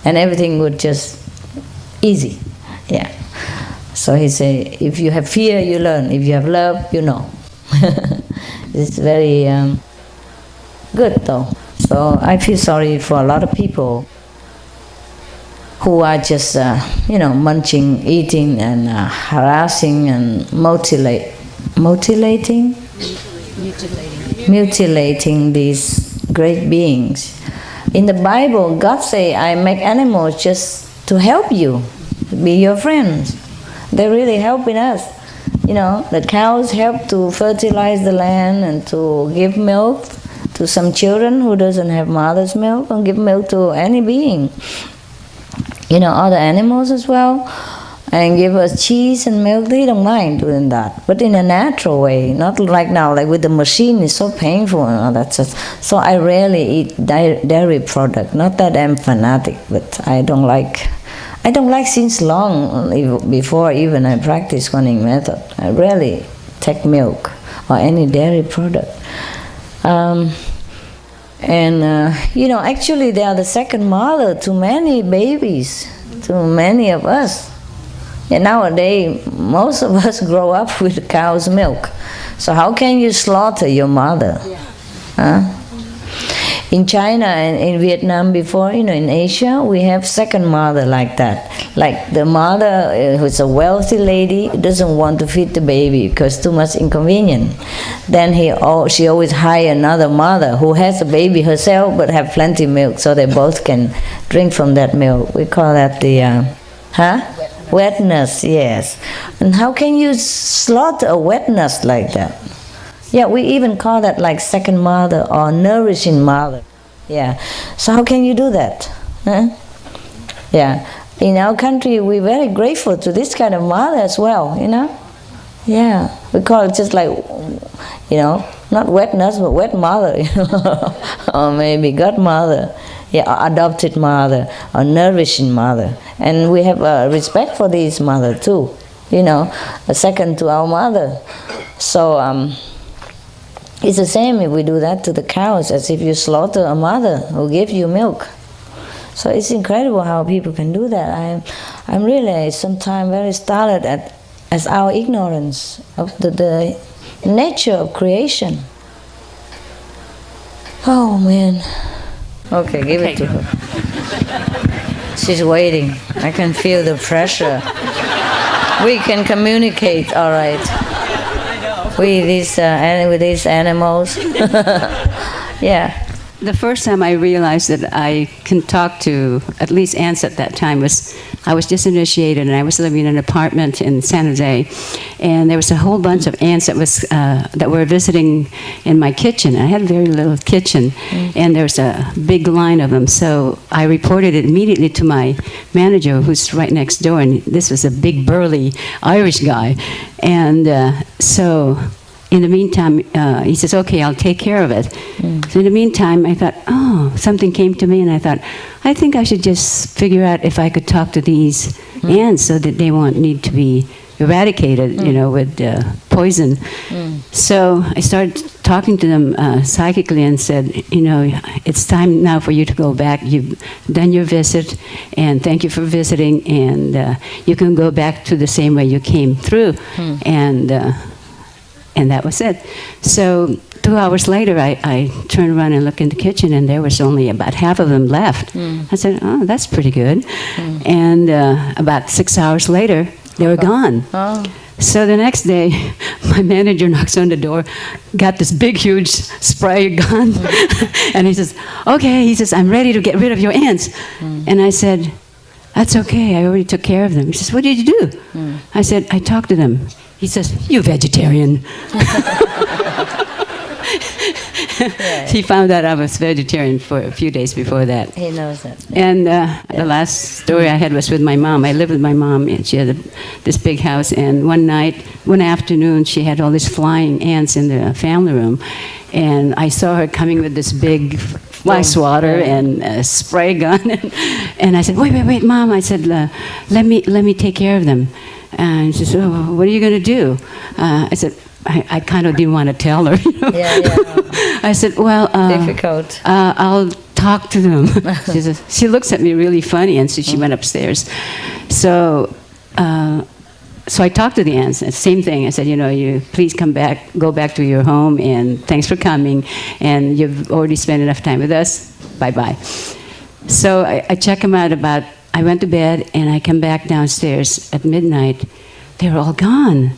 and everything would just easy. Yeah. So he say, if you have fear, you learn. If you have love, you know. It's very good though. So I feel sorry for a lot of people who are just, munching, eating, and harassing and mutilating these great beings. In the Bible, God say, I make animals just to help you, be your friends. They're really helping us. The cows help to fertilize the land and to give milk to some children who doesn't have mother's milk, and give milk to any being. Other animals as well, and give us cheese and milk. They don't mind doing that, but in a natural way, not like now, like with the machine. It's so painful and all that stuff. So I rarely eat dairy product. Not that I'm fanatic, but I don't like since long, before even I practice Kuan method. I rarely take milk or any dairy product. Actually they are the second mother to many babies, to many of us. And nowadays, most of us grow up with cow's milk. So how can you slaughter your mother? Huh? In China and in Vietnam before, in Asia, we have second mother like that. Like the mother who's a wealthy lady doesn't want to feed the baby because too much inconvenience. Then she always hire another mother who has a baby herself but have plenty of milk, so they both can drink from that milk. We call that the, wet nurse, yes. And how can you slaughter a wet nurse like that? Yeah, we even call that like second mother or nourishing mother. Yeah. So how can you do that? Huh? Yeah. In our country, we're very grateful to this kind of mother as well, Yeah. We call it just like, not wet nurse, but wet mother, or maybe godmother. Yeah, or adopted mother, or nourishing mother. And we have respect for these mother too, a second to our mother. So, it's the same if we do that to the cows, as if you slaughter a mother who gives you milk. So it's incredible how people can do that. I'm really sometimes very startled at our ignorance of the nature of creation. Oh man. Okay, give it to her. She's waiting. I can feel the pressure. We can communicate, all right. With these animals. Yeah. The first time I realized that I can talk to at least ants at that time was I was just initiated, and I was living in an apartment in San Jose, and there was a whole bunch of ants that were visiting in my kitchen. I had a very little kitchen, and there was a big line of them. So I reported it immediately to my manager, who's right next door, and this was a big burly Irish guy, and so. In the meantime, he says, okay, I'll take care of it. So in the meantime, I thought, something came to me, and I thought, I think I should just figure out if I could talk to these ants so that they won't need to be eradicated, with poison. So I started talking to them psychically and said, it's time now for you to go back. You've done your visit, and thank you for visiting, and you can go back to the same way you came through. And that was it. So 2 hours later, I turned around and looked in the kitchen, and there was only about half of them left. I said, oh, that's pretty good. And about 6 hours later, they were gone. So the next day, my manager knocks on the door, got this big, huge spray gun, and he says, okay, he says, I'm ready to get rid of your ants. And I said, that's okay, I already took care of them. He says, what did you do? I said, I talked to them. He says, you vegetarian. He found out I was vegetarian for a few days before that. He knows that. And the last story I had was with my mom. I lived with my mom, and she had this big house. And one afternoon, she had all these flying ants in the family room. And I saw her coming with this big fly swatter and a spray gun. And I said, wait, Mom. I said, let me take care of them. And she said, oh, what are you going to do? I said, I kind of didn't want to tell her. I said, well, difficult. I'll talk to them. She looks at me really funny, and so she went upstairs. So I talked to the ants. Same thing. I said, you please come back, go back to your home, and thanks for coming. And you've already spent enough time with us. Bye-bye. So I check them out I went to bed, and I come back downstairs at midnight. They were all gone.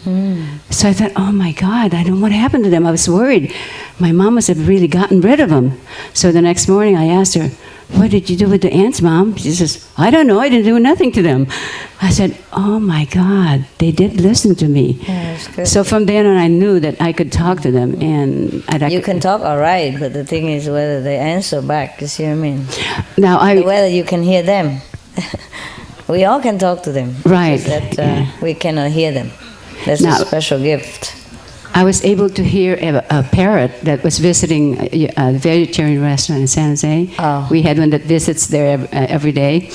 So I thought, oh my God, I don't know what happened to them. I was worried. My mom must have really gotten rid of them. So the next morning I asked her, what did you do with the ants, Mom? She says, I don't know, I didn't do nothing to them. I said, oh my God, they did listen to me. Yeah, that's good. So from then on I knew that I could talk to them. And you can talk all right, but the thing is whether they answer back, you see what I mean? Now whether you can hear them. We all can talk to them. Right. We cannot hear them. That's a special gift. I was able to hear a parrot that was visiting a vegetarian restaurant in San Jose. Oh. We had one that visits there every day.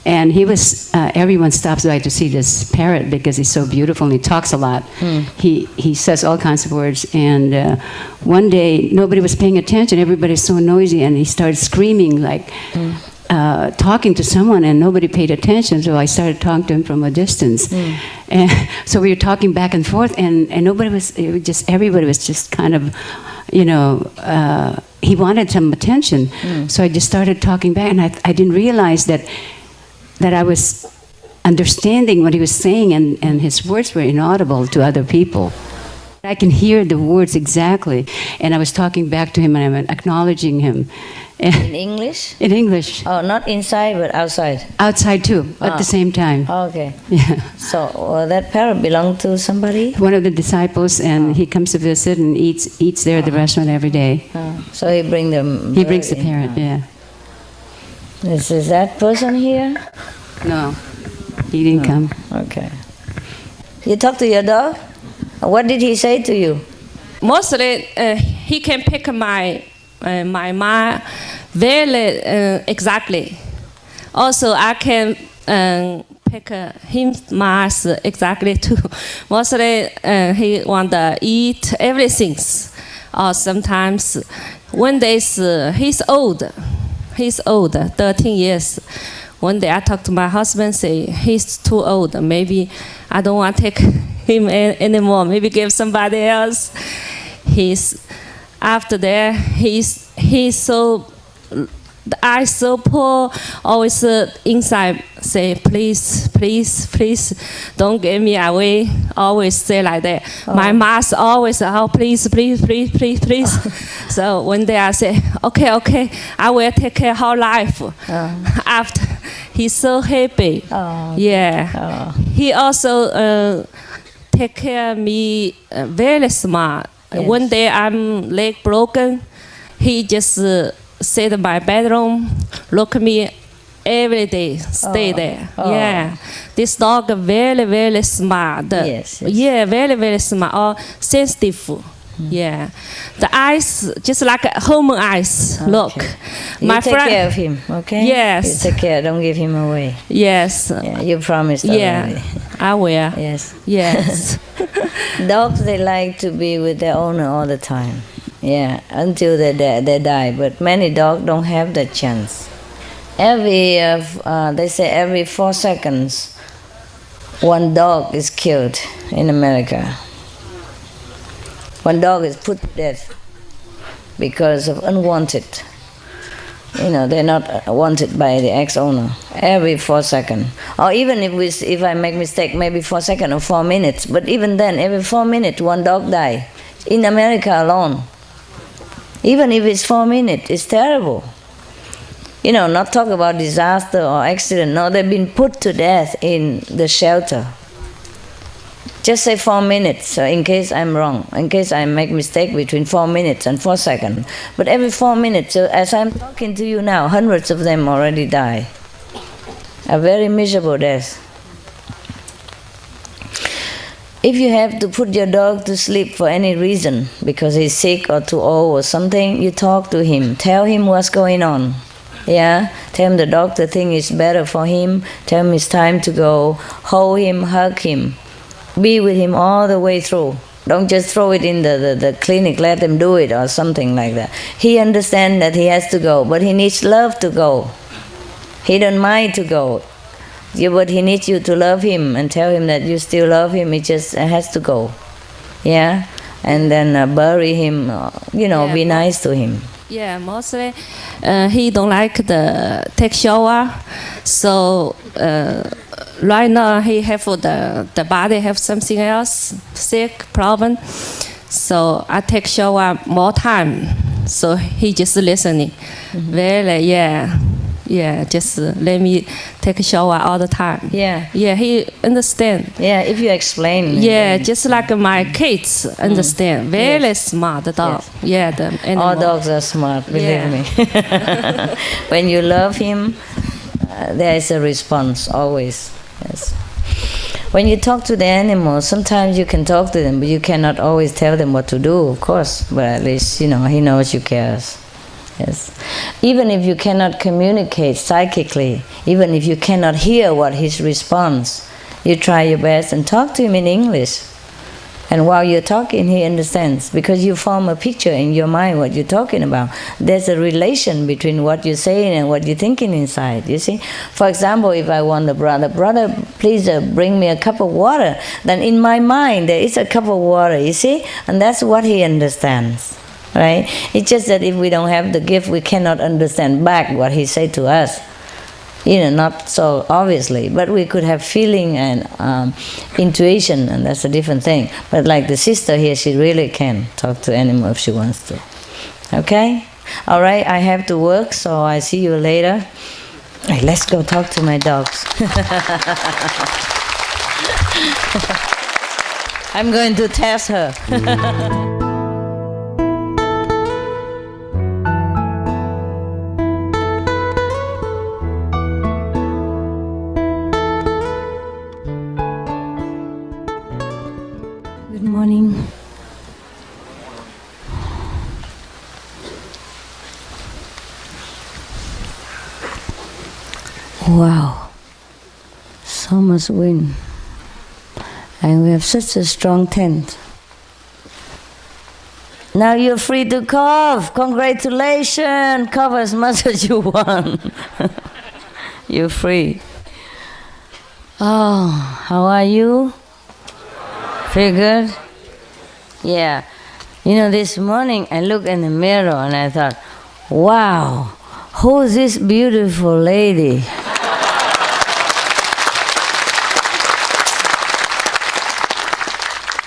And he was, everyone stops by to see this parrot because he's so beautiful and he talks a lot. He says all kinds of words. And one day, nobody was paying attention. Everybody's so noisy, and he started screaming like... talking to someone, and nobody paid attention, so I started talking to him from a distance. And so we were talking back and forth, and everybody was just kind of, he wanted some attention. So I just started talking back, and I didn't realize that I was understanding what he was saying, and his words were inaudible to other people. I can hear the words exactly, and I was talking back to him, and I'm acknowledging him. In English? In English. Oh, not inside, but outside? Outside too, at the same time. Okay. Yeah. So that parrot belonged to somebody? One of the disciples, and he comes to visit and eats there at the restaurant every day. So he brings them. He brings the parrot, yeah. Is that person here? No, he didn't come. Okay. You talk to your dog? What did he say to you? Mostly, he can pick my mind very exactly. Also, I can pick his mass exactly too. Mostly, he want to eat everything. Or sometimes, one day he's old. He's old, 13 years. One day I talked to my husband, say he's too old. Maybe I don't want to take him anymore. Maybe give somebody else. After that, he's so the eyes so poor, always inside say, please, please, please, don't get me away. Always say like that. My mouth always, oh, please, please, please, please, please. So one day I say, okay, okay, I will take care of her life. After, he's so happy. Yeah. He also take care of me very smart. Yes. One day I'm leg broken. He just sit in my bedroom, look at me every day, stay there. Yeah. This dog very, very smart. Yes, yes. Yeah, very, very smart. Sensitive. Yeah. The eyes, just like human eyes. Look. You take care of him, okay? Yes. You take care, don't give him away. Yes. Yeah, you promised already. Yeah, I will. Yes. Yes. Dogs, they like to be with their owner all the time. Yeah, until they die. But many dogs don't have that chance. They say every 4 seconds, one dog is killed in America. One dog is put to death because of unwanted. They're not wanted by the ex-owner. Every 4 seconds, or even if I make mistake, maybe 4 seconds or 4 minutes. But even then, every 4 minutes, one dog die in America alone. Even if it's 4 minutes, it's terrible. Not talk about disaster or accident. No, they've been put to death in the shelter. Just say 4 minutes, so in case I'm wrong, in case I make mistake between 4 minutes and 4 seconds. But every 4 minutes, so as I'm talking to you now, hundreds of them already die. A very miserable death. If you have to put your dog to sleep for any reason, because he's sick or too old or something, you talk to him, tell him what's going on. Yeah, tell him the doctor thinks it's better for him, tell him it's time to go, hold him, hug him. Be with him all the way through. Don't just throw it in the clinic, let him do it or something like that. He understands that he has to go, but he needs love to go. He don't mind to go. But he needs you to love him and tell him that you still love him. He just has to go. Yeah? And then bury him, be nice to him. Yeah, mostly he don't like the take shower. So right now he have the body have something else, sick, problem. So I take shower more time. So he just listening. Very, yeah, just let me take a shower all the time. Yeah. Yeah, he understand. Yeah, if you explain. Yeah, just like my kids understand. Very smart dog. Yes. Yeah, the animal. All dogs are smart, believe me. When you love him, there is a response, always. Yes. When you talk to the animals, sometimes you can talk to them, but you cannot always tell them what to do, of course. But at least, he knows you cares. Yes. Even if you cannot communicate psychically, even if you cannot hear what his response, you try your best and talk to him in English. And while you're talking, he understands, because you form a picture in your mind what you're talking about. There's a relation between what you're saying and what you're thinking inside, you see. For example, if I want the brother, please bring me a cup of water, then in my mind there is a cup of water, you see, and that's what he understands. Right? It's just that if we don't have the gift, we cannot understand back what he said to us. Not so obviously, but we could have feeling and intuition, and that's a different thing. But like the sister here, she really can talk to animal if she wants to. Okay? All right, I have to work, so I see you later. Hey, let's go talk to my dogs. I'm going to test her. Good morning. Wow, so much wind, and we have such a strong tent. Now you're free to cough. Congratulations, cough as much as you want. You're free. Oh, how are you? Feel good? Yeah. This morning I looked in the mirror and I thought, wow, Who is this beautiful lady?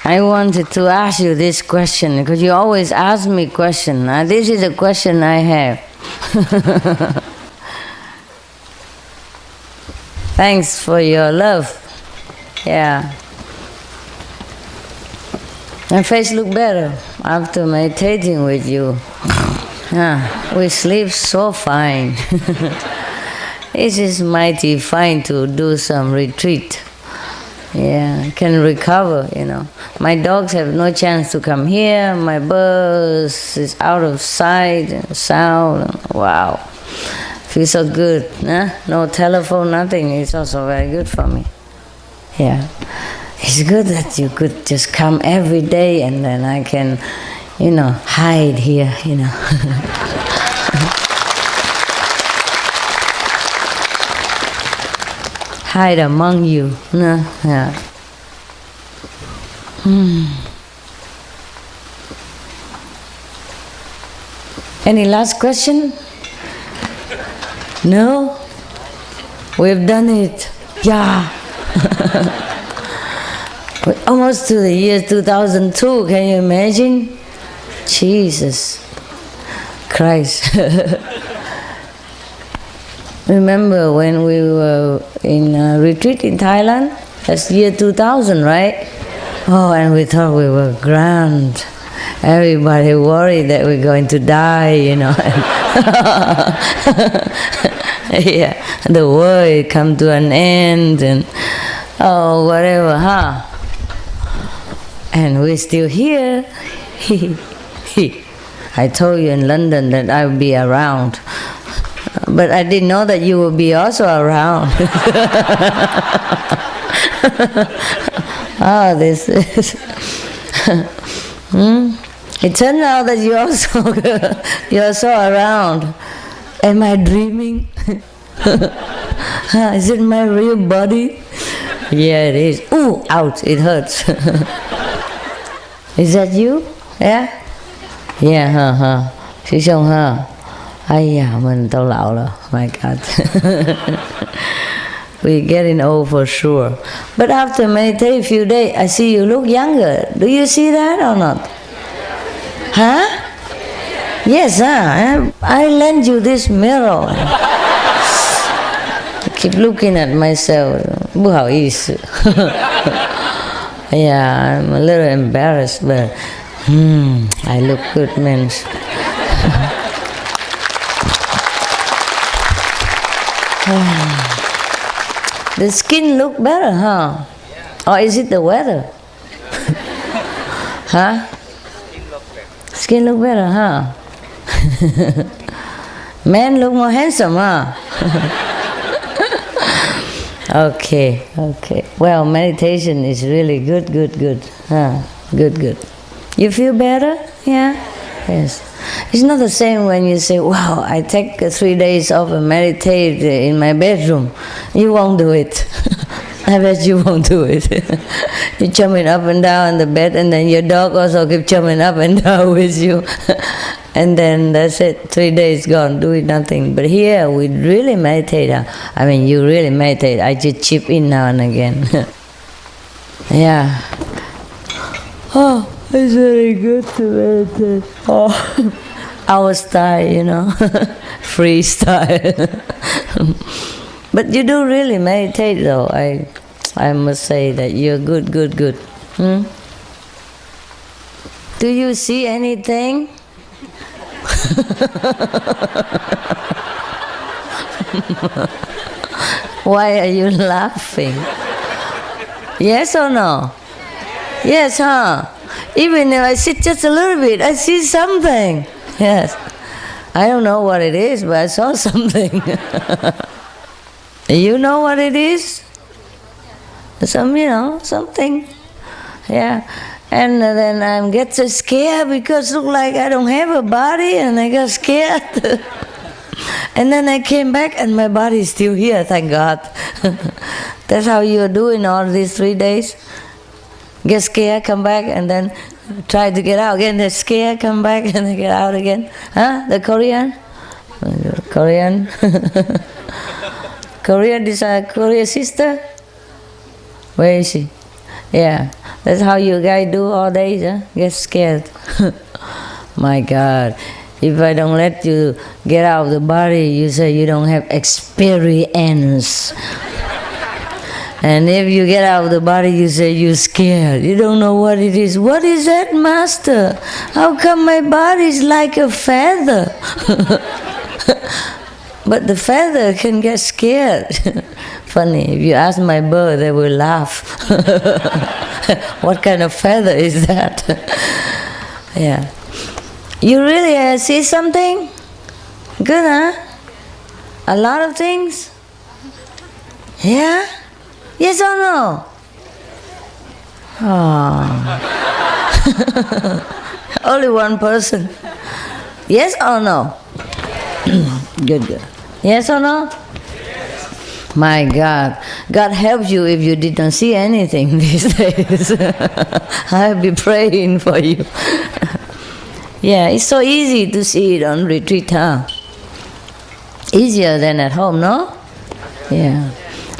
I wanted to ask you this question because you always ask me question. This is a question I have. Thanks for your love. Yeah. My face look better after meditating with you. We sleep so fine. It is mighty fine to do some retreat. Yeah, can recover, you know. My dogs have no chance to come here. My birds is out of sight and sound. Wow. Feels so good. Huh? No telephone, nothing. It's also very good for me. Yeah. It's good that you could just come every day and then I can, you know, hide here, you know. Hide among you. No? Yeah. Any last question? No? We've done it. Yeah. We're almost to the year 2002, can you imagine? Jesus Christ. Remember when we were in a retreat in Thailand? That's year 2000, right? Oh, and we thought we were grand. Everybody worried that we're going to die, you know. Yeah, the world come to an end and oh, whatever, huh? And we're still here. I told you in London that I would be around. But I didn't know that you would be also around. Oh, this is... It turned out that you're also around. Am I dreaming? Is it my real body? Yeah, it is. Ooh, ouch, it hurts. Is that you? Yeah? Yeah, Sư Sông, Ây da, mình tao lạo rồi. My God. We're getting old for sure. But after meditate a few days, I see you look younger. Do you see that or not? Huh? Yes, I lend you this mirror. I keep looking at myself. 不好意思. Yeah, I'm a little embarrassed, but I look good, man. The skin look better, huh? Or is it the weather? Huh? Skin look better, huh? Men look more handsome, huh? Okay. Well, meditation is really good. Huh? Good. You feel better? Yeah? Yes. It's not the same when you say, wow, I take 3 days off and meditate in my bedroom. You won't do it. I bet you won't do it. You're jumping up and down in the bed and then your dog also keeps jumping up and down with you. And then that's it, 3 days gone, doing nothing. But here we really meditate. I mean, you really meditate. I just chip in now and again. Yeah. Oh, it's very good to meditate. Oh, our style, you know, freestyle. But you do really meditate, though. I must say that you're good. Do you see anything? Why are you laughing? Yes or no? Yes, huh? Even if I sit just a little bit, I see something. Yes. I don't know what it is, but I saw something. You know what it is? Something. Yeah. And then I get so scared because it look like I don't have a body and I got scared. And then I came back and my body is still here, thank God. That's how you're doing all these 3 days? Get scared, come back, and then try to get out again. Get scared, come back, and then get out again. Huh? The Korean? Korean? Korea, this Korea sister? Where is she? Yeah, that's how you guys do all day, huh? Get scared. My God, if I don't let you get out of the body, you say you don't have experience. And if you get out of the body, you say you're scared. You don't know what it is. What is that, Master? How come my body is like a feather? But the feather can get scared. Funny, if you ask my bird, they will laugh. What kind of feather is that? Yeah. You really see something? Good, huh? A lot of things? Yeah? Yes or no? Oh. Only one person. Yes or no? Good, good. Yes or no? Yes. My God. God help you if you didn't see anything these days. I'll be praying for you. Yeah, it's so easy to see it on retreat, huh? Easier than at home, no? Yeah.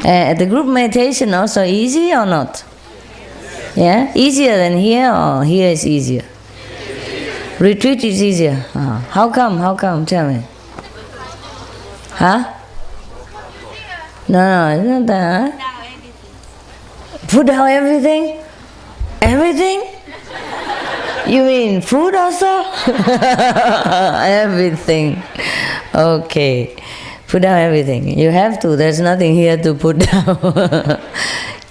The group meditation also easy or not? Yeah? Easier than here or here is easier? Retreat is easier. How come? How come? Tell me. Huh? No, it's not that. Huh? Put down everything? Everything? You mean food also? Everything. Okay. Put down everything. You have to. There's nothing here to put down.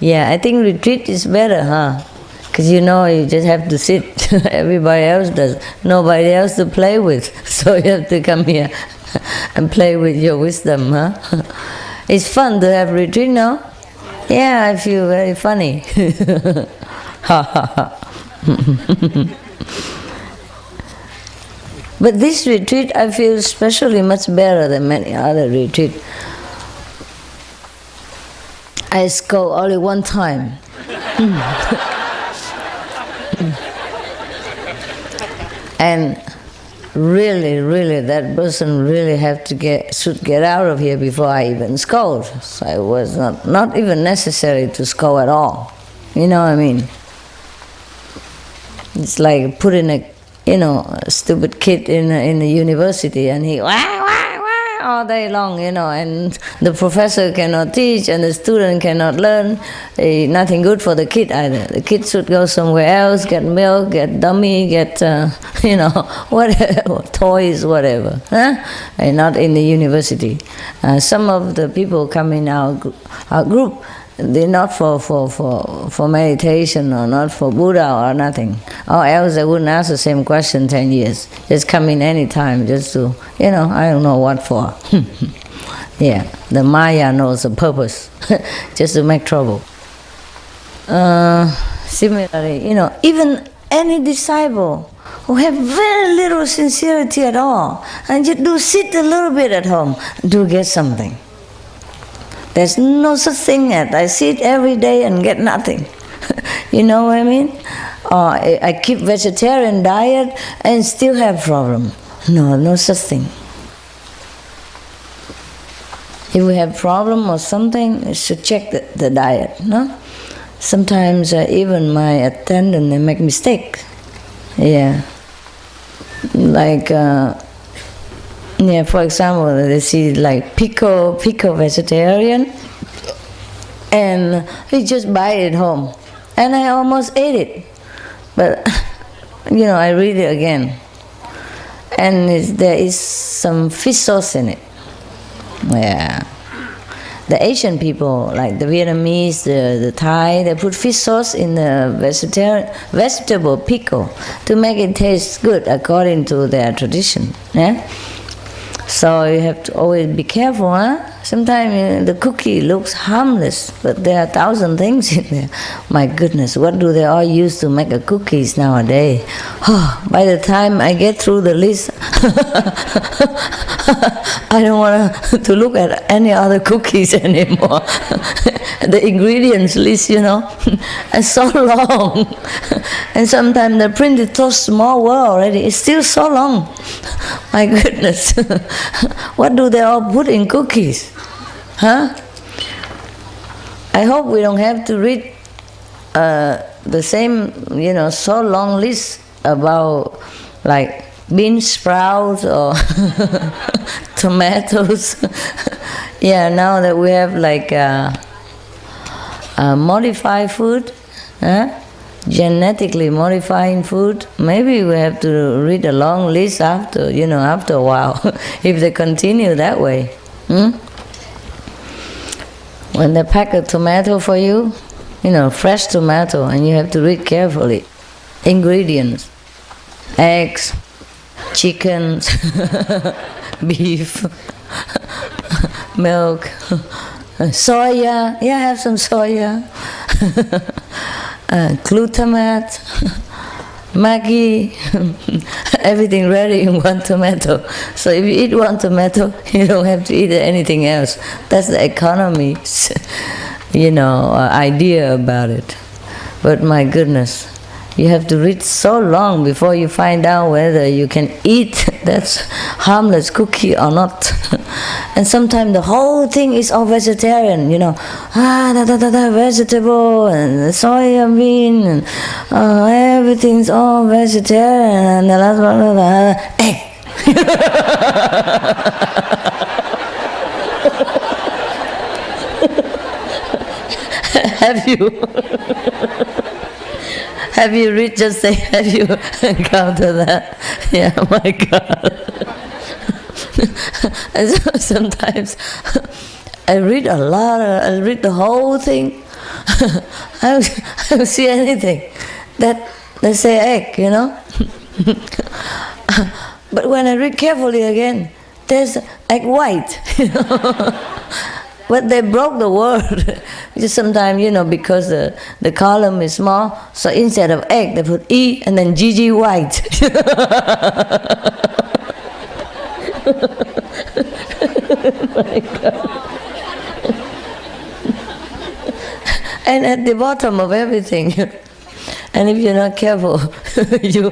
Yeah, I think retreat is better, huh? Because you know you just have to sit. Everybody else does. Nobody else to play with. So you have to come here and play with your wisdom, huh? It's fun to have retreat, no? Yeah, I feel very funny. Ha ha ha. But this retreat, I feel especially much better than many other retreats. I scold only one time. And really, really, that person really should get out of here before I even scold. So it was not even necessary to scold at all. You know what I mean? It's like putting a stupid kid in the university and he all day long, and the professor cannot teach and the student cannot learn. Nothing good for the kid either. The kid should go somewhere else, get milk, get dummy, get, whatever, toys, whatever. Huh? And not in the university. Some of the people come in our group, they're not for meditation or not for Buddha or nothing. Or else they wouldn't ask the same question 10 years. Just come in any time just to, I don't know what for. Yeah, the Maya knows the purpose. Just to make trouble. Similarly, even any disciple who have very little sincerity at all and just do sit a little bit at home, do get something. There's no such thing as I sit every day and get nothing. You know what I mean? Or I keep vegetarian diet and still have problem. No such thing. If we have problem or something, we should check the diet. No? Sometimes even my attendant, they make mistake. Yeah. Like, for example, they see like pico vegetarian, and he just buy it home, and I almost ate it, but I read it again, and there is some fish sauce in it. Yeah, the Asian people, like the Vietnamese, the Thai, they put fish sauce in the vegetable pickle to make it taste good according to their tradition. Yeah. So you have to always be careful, huh? Sometimes the cookie looks harmless, but there are 1,000 things in there. My goodness, what do they all use to make a cookies nowadays? Oh, by the time I get through the list, I don't want to look at any other cookies anymore. the ingredients list, you know, is so long. And sometimes the print is so small word already. It's still so long. My goodness. What do they all put in cookies? Huh? I hope we don't have to read the same, you know, so long list about like bean sprouts or tomatoes. Yeah, now that we have like modified food, genetically modifying food, maybe we have to read a long list after, you know, after a while, if they continue that way. When they pack a tomato for you, you know, fresh tomato, and you have to read carefully. Ingredients: eggs, chicken, beef, milk, soya. Yeah, have some soya. Glutamate, Maggi, everything ready in one tomato. So if you eat one tomato, you don't have to eat anything else. That's the economy's, you know, idea about it. But my goodness, you have to read so long before you find out whether you can eat that harmless cookie or not. And sometimes the whole thing is all vegetarian, you know. Vegetable and soya bean and everything's all vegetarian. And the last one, egg. Have you read, just say, have you encountered that? Yeah, my God. And so sometimes I read a lot, I read the whole thing. I don't see anything that they say egg, you know. But when I read carefully again, there's egg white, you know. But they broke the word. Just sometimes, you know, because the column is small, so instead of egg, they put E and then GG white. My God. And at the bottom of everything, and if you're not careful, you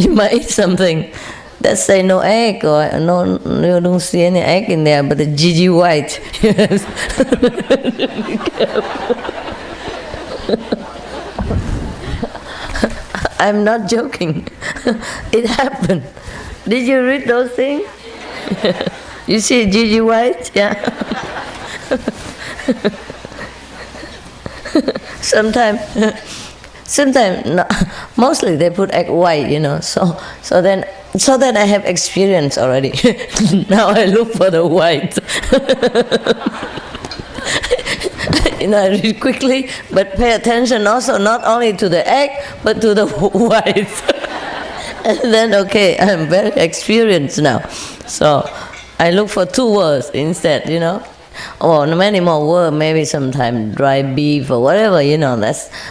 might eat something that say no egg, or no, you don't see any egg in there, but the GG white. Yes. Be careful. I'm not joking. It happened. Did you read those things? You see GG white? Yeah. Sometimes, no, mostly they put egg white, you know. So then I have experience already. Now I look for the white. You know, I read quickly, but pay attention also not only to the egg, but to the white. And then, okay, I'm very experienced now. So I look for 2 words instead, you know. Or many more words, maybe sometimes dry beef or whatever, you know.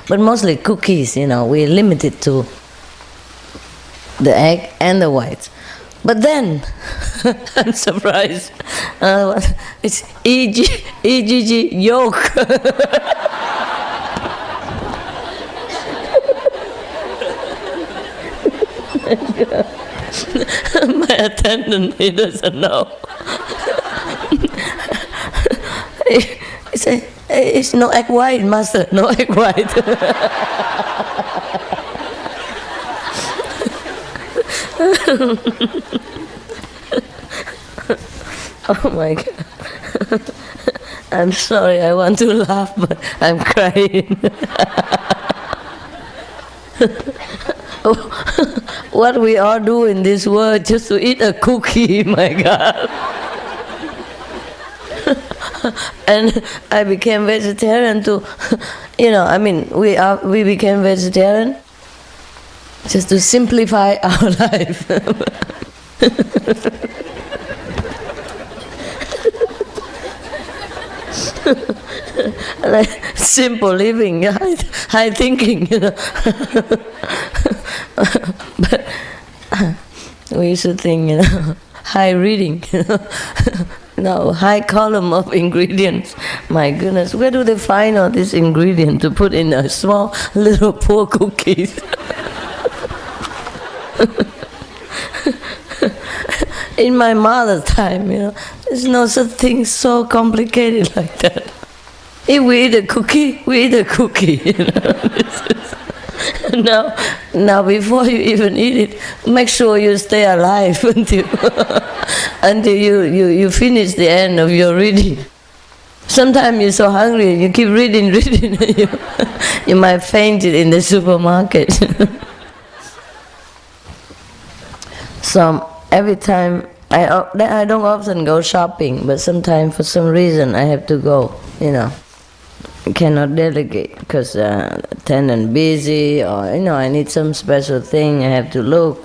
But mostly cookies, you know, we limit it to the egg and the white. But then, I'm surprised, it's EGG, yolk. My attendant, he doesn't know. He said, hey, it's no egg white, master, no egg white. Oh my God. I'm sorry, I want to laugh, but I'm crying. What we all do in this world just to eat a cookie, my God. And I became vegetarian to, you know, I mean, we became vegetarian just to simplify our life. Like simple living, high thinking, you know. But we used to think, you know, high reading, you know. No, high column of ingredients. My goodness, where do they find all these ingredients to put in a small little poor cookies? In my mother's time, there's no such thing so complicated like that. If we eat a cookie, we eat a cookie. Now before you even eat it, make sure you stay alive until you finish the end of your reading. Sometimes you're so hungry, you keep reading, you might faint it in the supermarket. So every time, I don't often go shopping, but sometimes for some reason I have to go, I cannot delegate because tenant busy, or I need some special thing, I have to look.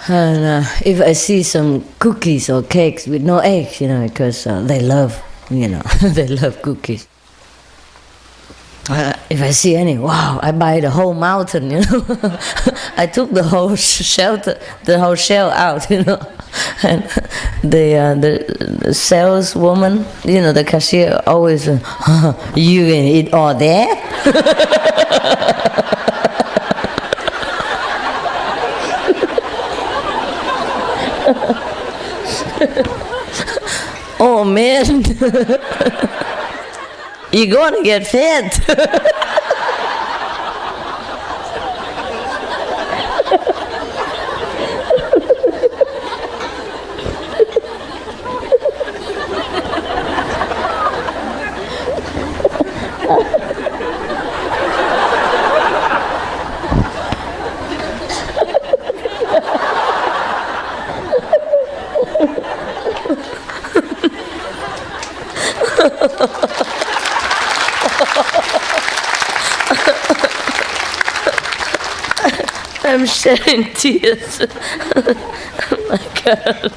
And if I see some cookies or cakes with no eggs, because they love, they love cookies. If I see any, wow, I buy the whole mountain, I took the whole shell out, and the saleswoman, the cashier always, you gonna eat all that? Oh man, you're gonna get fat. I'm shedding tears. Oh my God.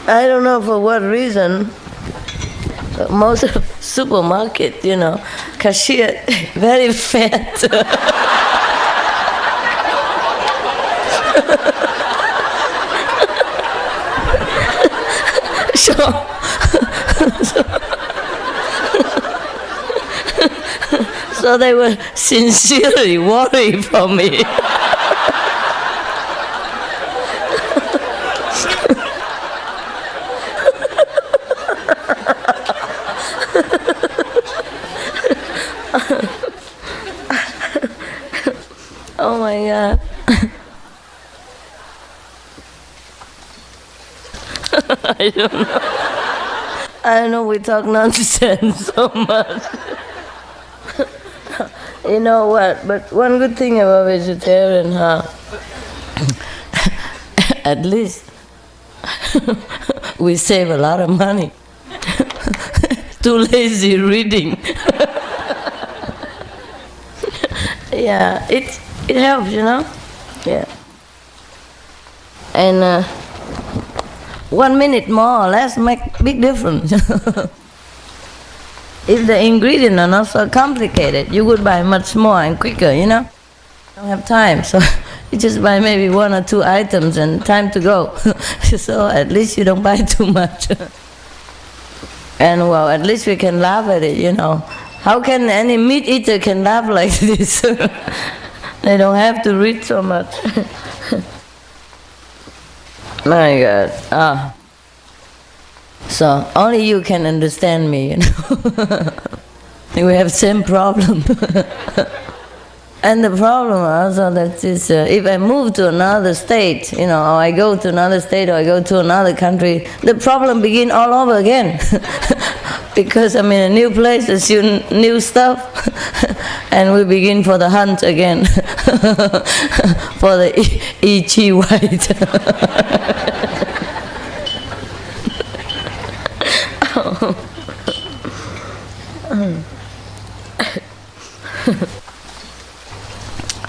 I don't know for what reason, but most of supermarket, cashier, very fat. So they were sincerely worried for me. Oh my God. I don't know we talk nonsense so much. You know what? But one good thing about vegetarian, at least we save a lot of money. Too lazy reading. Yeah, it helps, Yeah. And 1 minute more or less make big difference. If the ingredients are not so complicated, you would buy much more and quicker, Don't have time, so you just buy maybe 1 or 2 items and time to go. So at least you don't buy too much. And well, at least we can laugh at it, How can any meat eater can laugh like this? They don't have to read so much. My God. So only you can understand me, We have same problem. And the problem also that is, if I move to another state, or I go to another state or I go to another country, the problem begin all over again. Because I'm in a new place, there's new stuff, and we begin for the hunt again, for the E.G. White.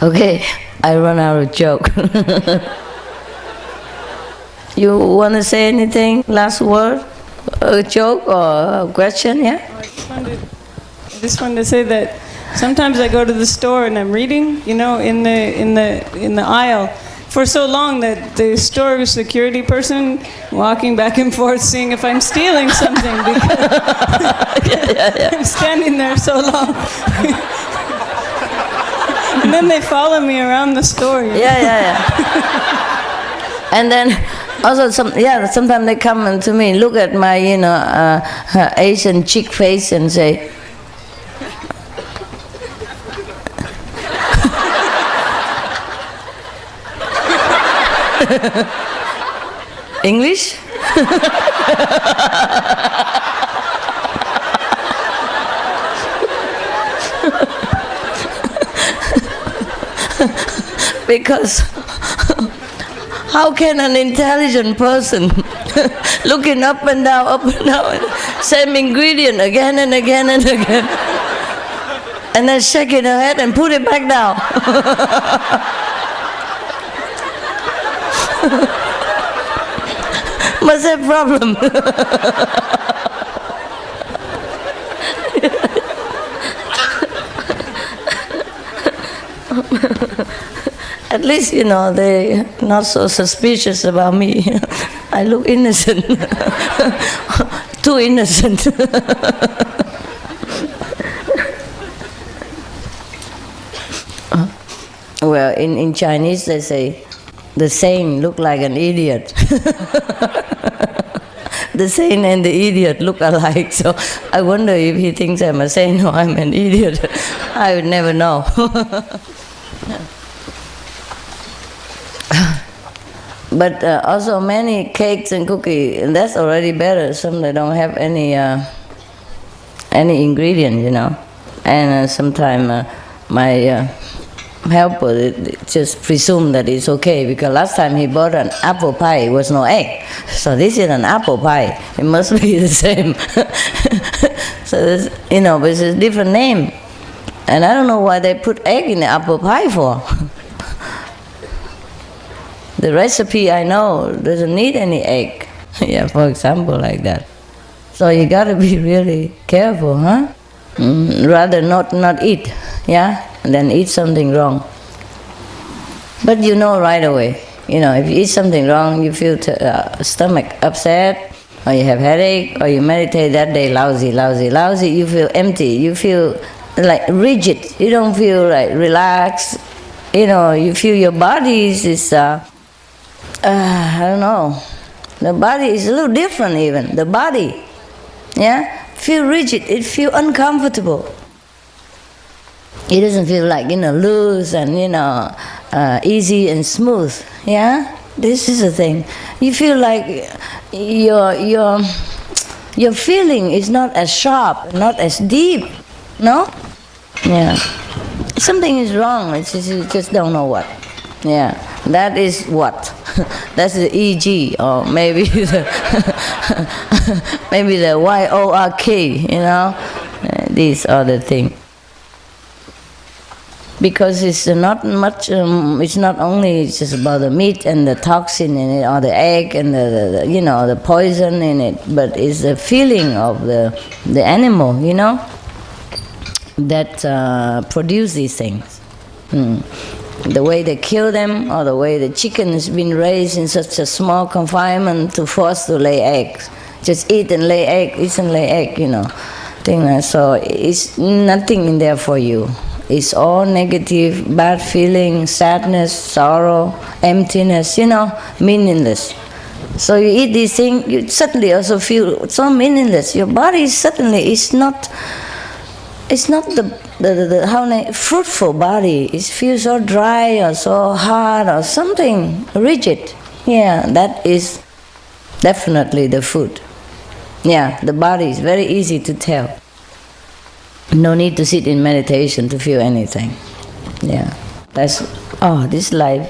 Okay, I run out of joke. You want to say anything? Last word? A joke or a question? Yeah? I just wanted to say that Sometimes I go to the store and I'm reading, in the aisle for so long that the store security person walking back and forth seeing if I'm stealing something because I'm standing there so long. And then they follow me around the store. And then also sometimes they come to me, look at my Asian chick face and say, English? Because how can an intelligent person looking up and down, same ingredient again and again and again, and then shaking her head and put it back down? Must have problem. At least, they're not so suspicious about me. I look innocent. Too innocent. Well, in Chinese they say, the saint look like an idiot. The saint and the idiot look alike, so I wonder if he thinks I'm a saint or I'm an idiot. I would never know. But also many cakes and cookies, and that's already better. Some they don't have any ingredient, And sometimes my helper just presume that it's okay, because last time he bought an apple pie, it was no egg. So this is an apple pie. It must be the same. So this, but it's a different name, and I don't know why they put egg in the apple pie for. The recipe I know doesn't need any egg. For example, like that. So you gotta be really careful, huh? Rather not eat, than eat something wrong. But right away. If you eat something wrong, you feel stomach upset, or you have headache, or you meditate that day lousy. You feel empty. You feel like rigid. You don't feel like relaxed. You feel your body is I don't know. The body is a little different even. The body, feel rigid. It feel uncomfortable. It doesn't feel like loose and easy and smooth. This is the thing. You feel like your feeling is not as sharp, not as deep. No? Something is wrong. You just don't know what. That is what. That's the EG, or maybe the maybe the YORK. These are the things. Because it's not much. It's not only just about the meat and the toxin in it, or the egg and the poison in it, but it's the feeling of the animal, that produce these things. The way they kill them, or the way the chicken has been raised in such a small confinement to force to lay eggs. Just eat and lay egg, So it's nothing in there for you. It's all negative, bad feeling, sadness, sorrow, emptiness, meaningless. So you eat these things, you suddenly also feel so meaningless. Your body suddenly is not. It's not the fruitful body. It feels so dry or so hard or something rigid. That is definitely the food. The body is very easy to tell. No need to sit in meditation to feel anything. This life,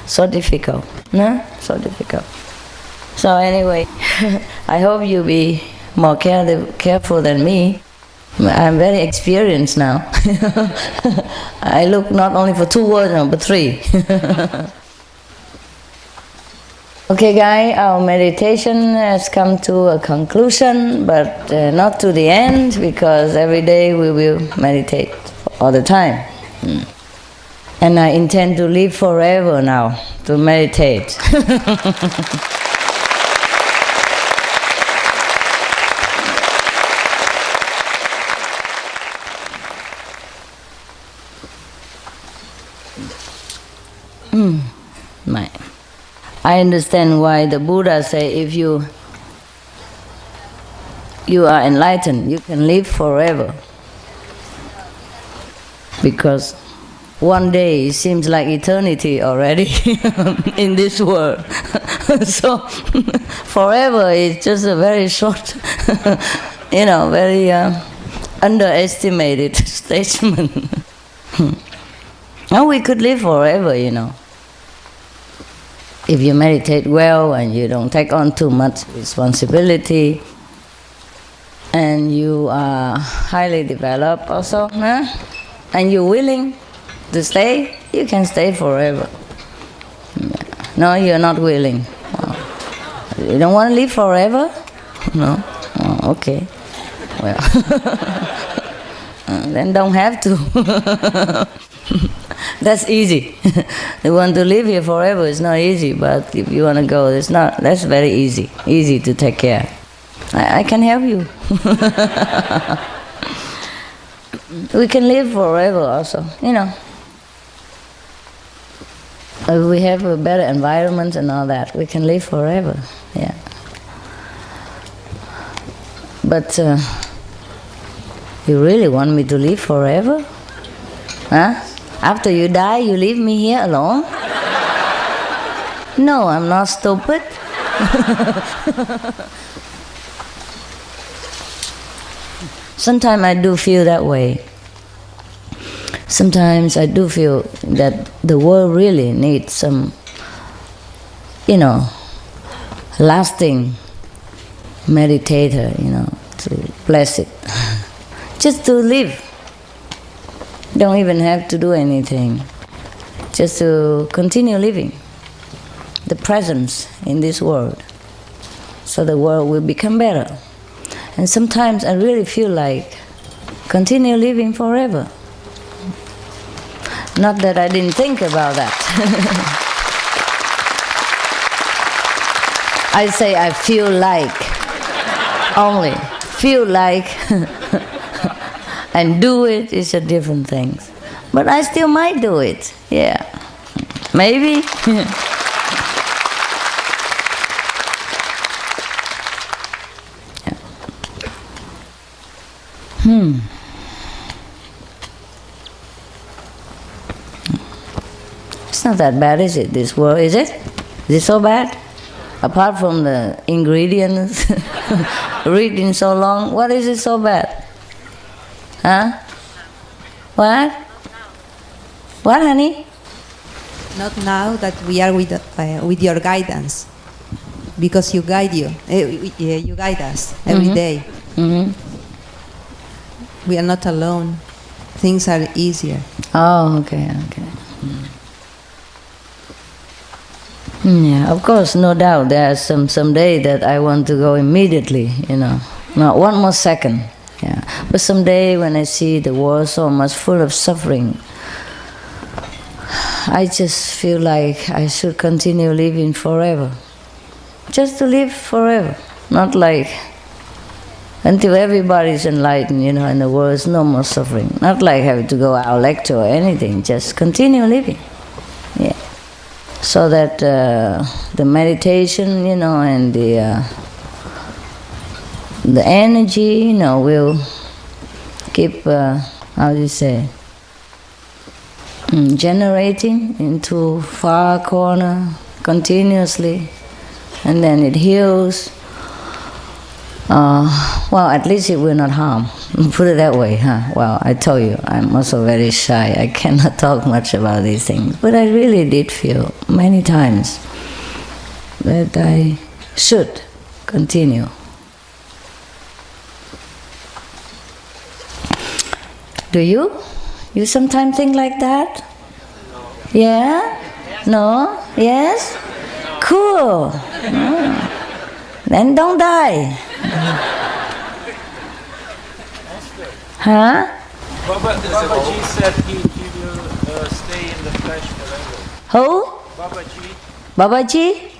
so difficult. No? So difficult. So anyway, I hope you be more careful than me. I'm very experienced now. I look not only for 2 words, but 3. Okay, guys, our meditation has come to a conclusion, but not to the end, because every day we will meditate all the time. And I intend to live forever now, to meditate. I understand why the Buddha say if you are enlightened, you can live forever. Because one day it seems like eternity already in this world. So forever is just a very short, very underestimated statement. And we could live forever, If you meditate well and you don't take on too much responsibility, and you are highly developed also, and you're willing to stay, you can stay forever. No, you're not willing. You don't want to live forever? No? Oh, okay. Well, then don't have to. That's easy. You want to live here forever, it's not easy, but if you want to go, that's very easy. Easy to take care. I can help you. We can live forever also, If we have a better environment and all that, we can live forever, yeah. But you really want me to live forever? Huh? After you die, you leave me here alone? No, I'm not stupid. Sometimes I do feel that way. Sometimes I do feel that the world really needs some, lasting meditator, to bless it. Just to live. Don't even have to do anything. Just to continue living. The presence in this world. So the world will become better. And sometimes I really feel like continue living forever. Not that I didn't think about that. I say I feel like, only feel like, and do it is a different thing. But I still might do it, yeah. Maybe. It's not that bad, is it, this world, is it? Is it so bad? Apart from the ingredients, reading so long, what is it so bad? Huh? What? What, honey? Not now that we are with your guidance, because you guide you guide us every day. Mm-hmm. We are not alone. Things are easier. Oh, okay. Yeah, of course, no doubt. There are some day that I want to go immediately, not one more second. Yeah, but someday when I see the world so much full of suffering, I just feel like I should continue living forever. Just to live forever, not like until everybody's enlightened, and the world is no more suffering. Not like having to go out lecture or anything, just continue living. Yeah. So that the meditation, and the energy, will keep, generating into far corner continuously, and then it heals. Well, at least it will not harm. Put it that way, huh? Well, I told you, I'm also very shy. I cannot talk much about these things. But I really did feel many times that I should continue. Do you? You sometimes think like that? Yeah? No? Yes? Cool. Then don't die. Huh? Babaji said he will stay in the flesh forever. Who? Babaji. Babaji?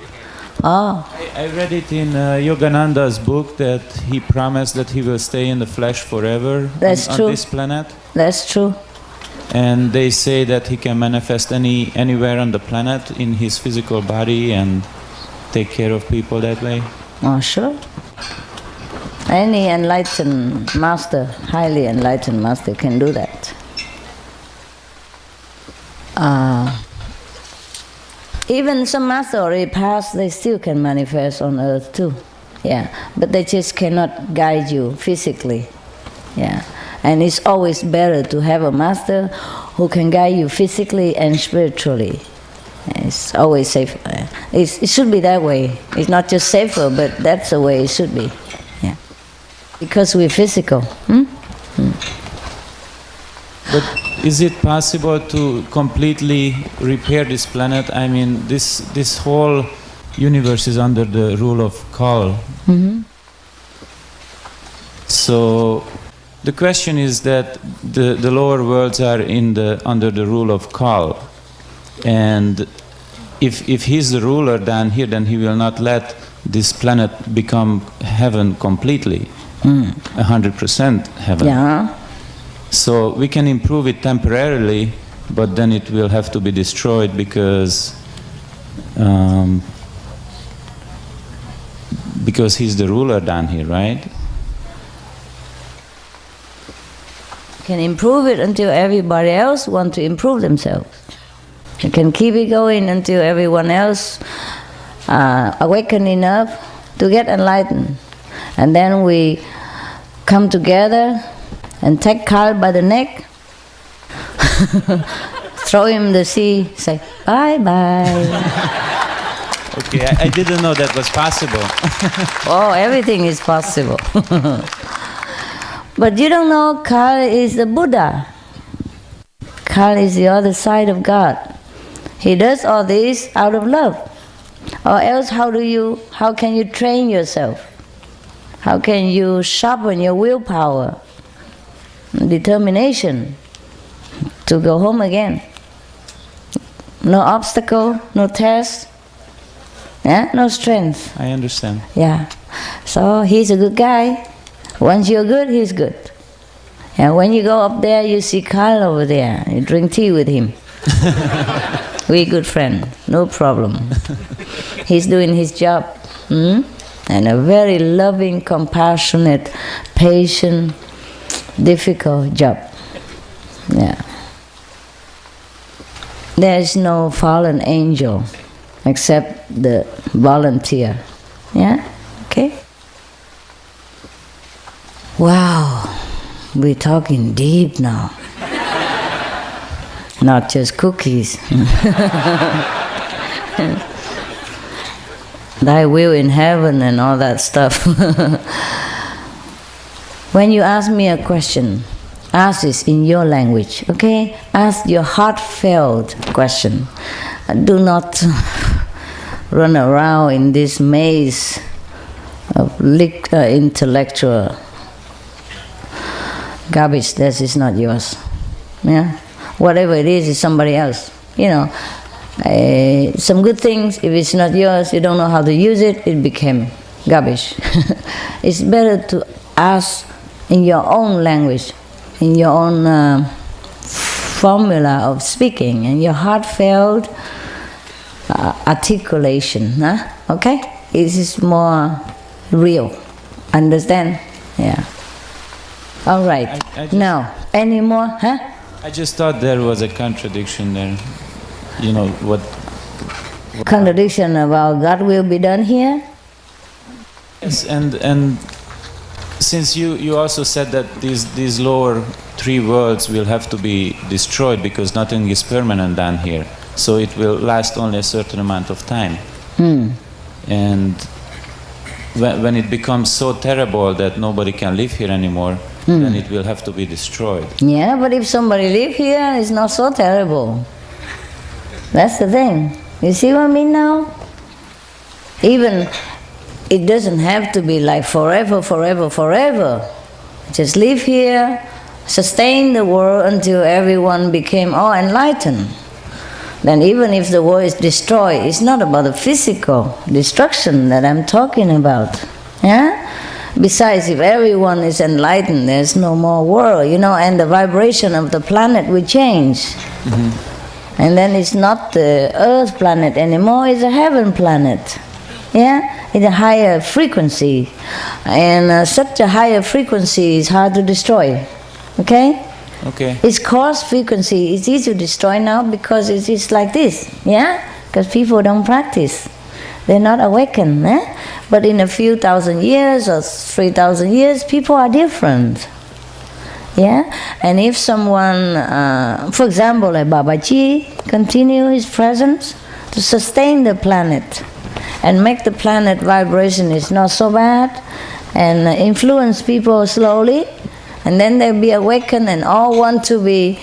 Oh. I read it in Yogananda's book that he promised that he will stay in the flesh forever on this planet. That's true. And they say that he can manifest anywhere on the planet in his physical body and take care of people that way. Oh, sure. Any enlightened master, highly enlightened master can do that. Even some master already passed, they still can manifest on earth too. Yeah, but they just cannot guide you physically. Yeah, and it's always better to have a master who can guide you physically and spiritually. It's always safer. It should be that way. It's not just safer, but that's the way it should be. Yeah, because we're physical. But is it possible to completely repair this planet? I mean, this whole universe is under the rule of Kal. So the question is that the lower worlds are under the rule of Kal, and if he's the ruler down here, then he will not let this planet become heaven completely, 100% heaven. Yeah. So we can improve it temporarily, but then it will have to be destroyed because he's the ruler down here, right? Can improve it until everybody else want to improve themselves. You can keep it going until everyone else awaken enough to get enlightened, and then we come together and take Kal by the neck, throw him in the sea, say bye bye. Okay, I didn't know that was possible. Oh, everything is possible. But you don't know Kal is the Buddha. Kal is the other side of God. He does all this out of love. Or else how can you train yourself? How can you sharpen your willpower, determination to go home again? No obstacle, no test, yeah? No strength. I understand. Yeah. So he's a good guy. Once you're good, he's good. And when you go up there, you see Kal over there. You drink tea with him. We're good friends, no problem. He's doing his job. And a very loving, compassionate, patient, difficult job. Yeah. There is no fallen angel except the volunteer. Yeah? Okay? Wow, we're talking deep now. Not just cookies. Thy will in heaven and all that stuff. When you ask me a question, ask this in your language, okay? Ask your heartfelt question. Do not run around in this maze of intellectual garbage that is not yours. Yeah? Whatever it is somebody else. You know, some good things, if it's not yours, you don't know how to use it, it became garbage. It's better to ask in your own language, in your own formula of speaking, and your heartfelt articulation. Huh? Okay? It is more real. Understand? Yeah. All right. Now, any more? Huh? I just thought there was a contradiction there. You know what? Contradiction about God will be done here? Yes, and since you also said that these lower three worlds will have to be destroyed because nothing is permanent down here, so it will last only a certain amount of time. And when it becomes so terrible that nobody can live here anymore, then it will have to be destroyed. Yeah, but if somebody live here, it's not so terrible. That's the thing. You see what I mean now? Even, it doesn't have to be like forever, forever, forever. Just live here, sustain the world until everyone became all enlightened. Then even if the world is destroyed, it's not about the physical destruction that I'm talking about. Yeah? Besides, if everyone is enlightened, there's no more world, and the vibration of the planet will change. Mm-hmm. And then it's not the Earth planet anymore, it's a heaven planet. Yeah? It's a higher frequency. And such a higher frequency is hard to destroy. Okay? Okay. Its coarse frequency is easy to destroy now because it is like this. Yeah? Because people don't practice. They're not awakened. But in a few thousand years or 3,000 years, people are different. Yeah? And if someone, for example, like Babaji, continue his presence to sustain the planet and make the planet vibration is not so bad and influence people slowly, and then they'll be awakened and all want to be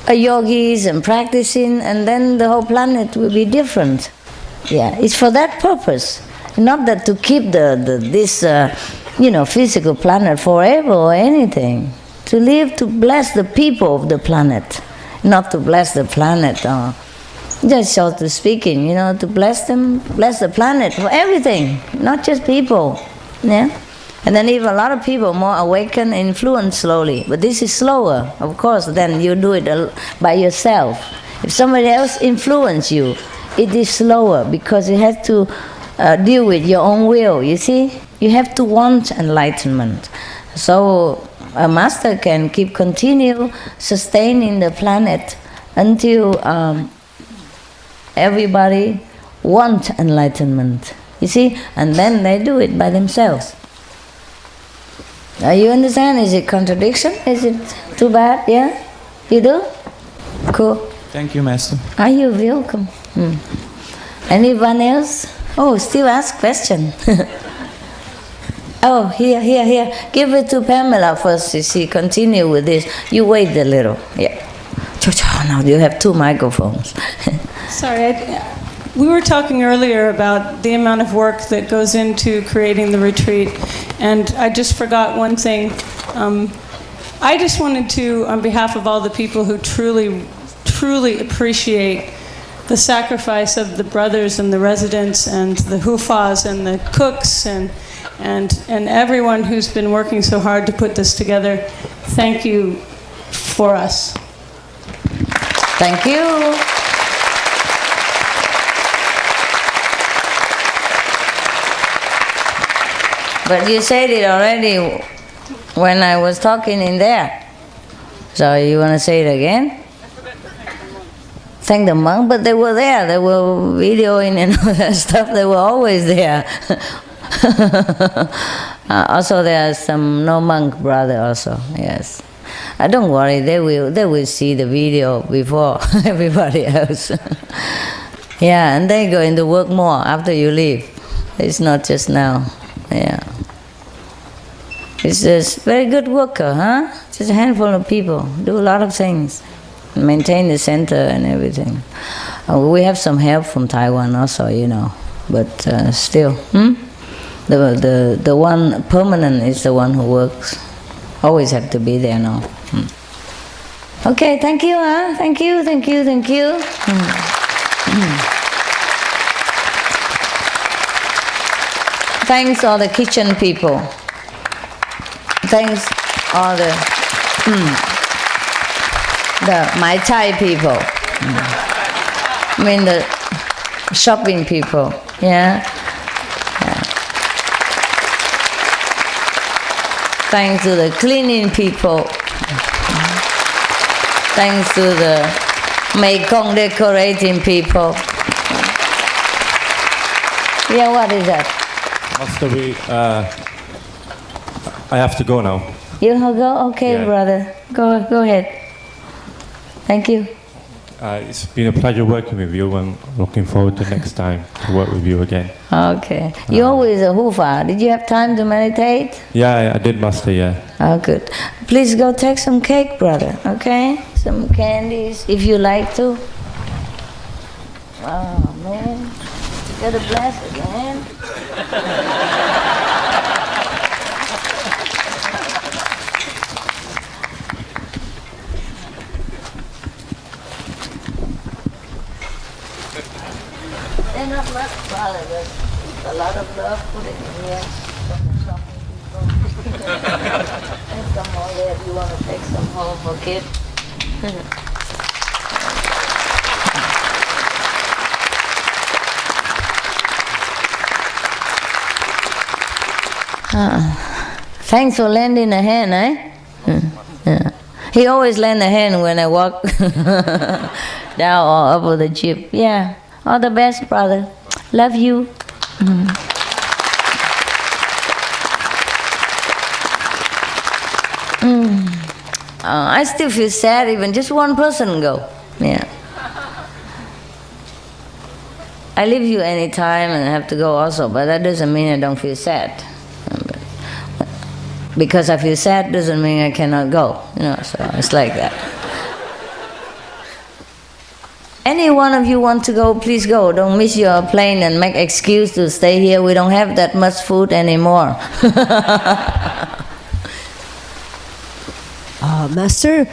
yogis and practicing, and then the whole planet will be different. Yeah, it's for that purpose. Not that to keep this physical planet forever or anything. To live to bless the people of the planet, not to bless the planet. Just so to speaking, to bless them, bless the planet for everything, not just people. Yeah. And then if a lot of people more awaken, influence slowly. But this is slower, of course, than you do it by yourself. If somebody else influence you, it is slower because you have to deal with your own will, you see? You have to want enlightenment. So a master can continue sustaining the planet until everybody wants enlightenment, you see? And then they do it by themselves. You understand? Is it contradiction? Is it too bad? Yeah? You do? Cool. Thank you, Master. Are you welcome? Anyone else? Oh, still ask question. Oh, here. Give it to Pamela first. She continue with this. You wait a little. Yeah. Now you have two microphones. Sorry, we were talking earlier about the amount of work that goes into creating the retreat, and I just forgot one thing. I just wanted to, on behalf of all the people who truly appreciate the sacrifice of the brothers and the residents and the hufas and the cooks and everyone who's been working so hard to put this together, thank you for us. Thank you. But you said it already when I was talking in there. So you want to say it again? Thank the monk, but they were there. They were videoing and all that stuff. They were always there. Also, there are some no monk brother also. Yes. Don't worry. They will see the video before everybody else. Yeah, and they're going to work more after you leave. It's not just now. Yeah. It's just very good worker, huh? Just a handful of people do a lot of things. Maintain the center and everything. We have some help from Taiwan also, but still, the one permanent is the one who works. Always have to be there now. Okay, thank you, huh? Thank you. Thanks all the kitchen people. Thanks all the Mai Tai people. I mean the shopping people. Yeah. Thanks to the cleaning people. Thanks to the Mekong decorating people. Yeah, what is that? Master, I have to go now. You have to go? Okay, Yeah. brother. Go ahead. Thank you. It's been a pleasure working with you, and looking forward to next time to work with you again. Okay. You always a hufa. Did you have time to meditate? Yeah, I did, Master, yeah. Oh, good. Please go take some cake, brother, okay? Some candies, if you like to. Oh, man. You gotta bless again. not much, brother, but a lot of love put it in here. And some more there if you want to take some home for kids. Thanks for lending a hand, eh? Yeah. He always lend a hand when I walk down or up with the jeep. Yeah. All the best, brother. Love you. I still feel sad even just one person go. Yeah. I leave you anytime and I have to go also, but that doesn't mean I don't feel sad. Because I feel sad doesn't mean I cannot go. So it's like that. Any one of you want to go, please go. Don't miss your plane and make excuse to stay here. We don't have that much food anymore. Master,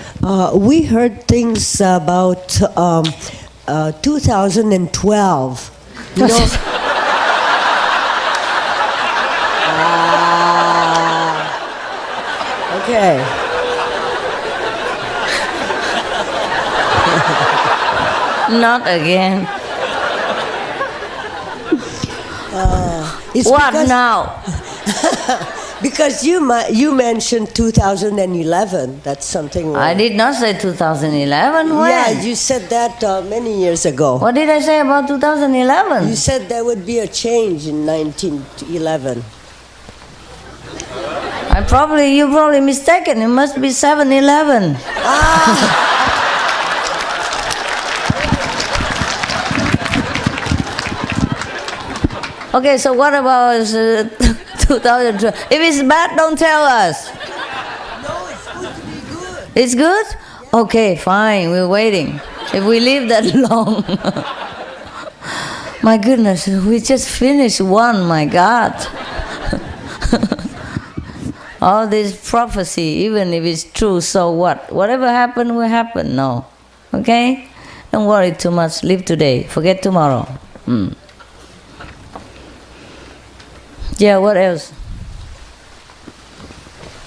we heard things about 2012. You know? Okay. Not again. What now? Because you mentioned 2011. That's something. I did not say 2011. When? Yeah, you said that many years ago. What did I say about 2011? You said there would be a change in 1911. You're probably mistaken. It must be 7-11. Okay, so what about 2012? If it's bad, don't tell us. No, it's good to be good. It's good? Okay, fine, we're waiting. If we live that long. My goodness, we just finished one, my God. All this prophecy, even if it's true, so what? Whatever happened will happen, no. Okay? Don't worry too much, live today, forget tomorrow. Yeah, what else?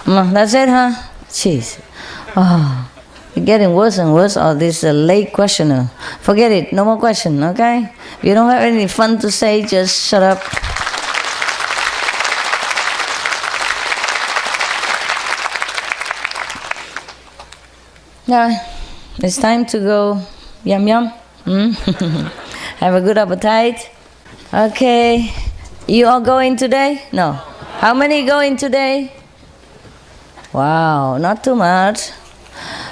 That's it, huh? Jeez. Oh, it's getting worse and worse. Oh, this late questioner. Forget it. No more question, okay? If you don't have any fun to say, just shut up. Yeah, it's time to go. Yum yum. Have a good appetite. Okay. You all going today? No. How many going today? Wow, not too much.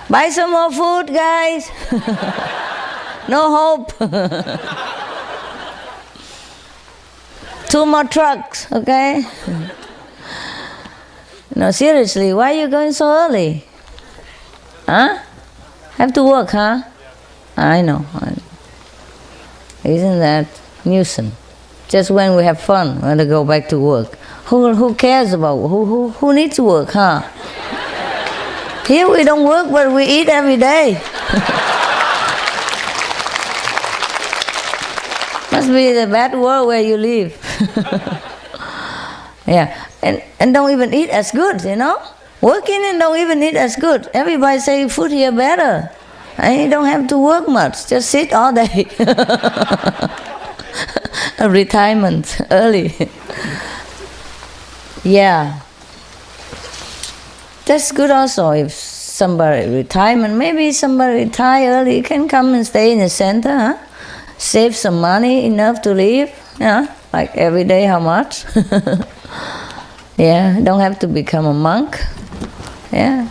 Buy some more food, guys. No hope. 2 more trucks, okay? No, seriously, why are you going so early? Huh? Have to work, huh? I know. Isn't that nuisance? Just when we have fun, we want to go back to work. Who cares about who needs to work, huh? Here we don't work, but we eat every day. Must be the bad world where you live. Yeah, and don't even eat as good, Working and don't even eat as good. Everybody say food here better. And you don't have to work much. Just sit all day. A retirement early. Yeah. That's good also. If somebody retirement, maybe somebody retire early, you can come and stay in the center, huh? Save some money enough to live. Yeah. Like every day, how much? Yeah. Don't have to become a monk. Yeah.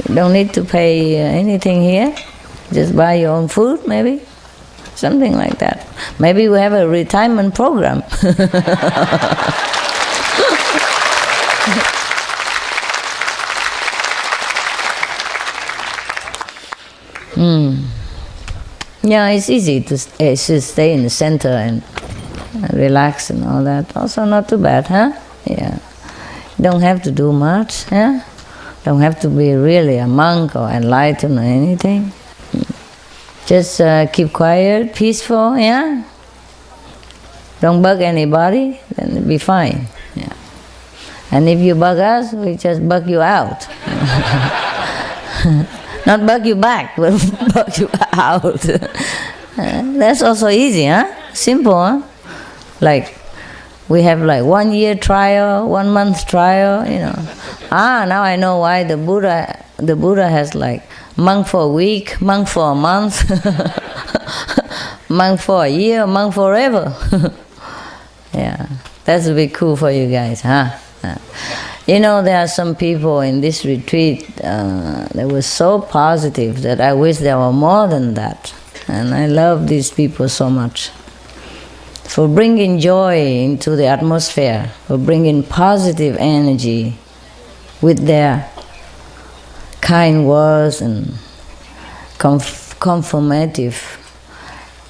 You don't need to pay anything here. Just buy your own food, maybe. Something like that. Maybe we have a retirement program. Yeah, it's easy to stay in the center and relax and all that. Also not too bad, huh? Yeah. Don't have to do much, huh? Don't have to be really a monk or enlightened or anything. Just keep quiet, peaceful, yeah? Don't bug anybody, then it'll be fine. Yeah. And if you bug us, we just bug you out. Not bug you back, but bug you out. That's also easy, huh? Simple, huh? Like, we have like 1 year trial, 1 month trial, you know. Now I know why the Buddha has like monk for a week, monk for a month, monk for a year, monk forever. Yeah, that would be cool for you guys, huh? You know, there are some people in this retreat that were so positive that I wish there were more than that. And I love these people so much. For bringing joy into the atmosphere, for bringing positive energy with their kind words and confirmative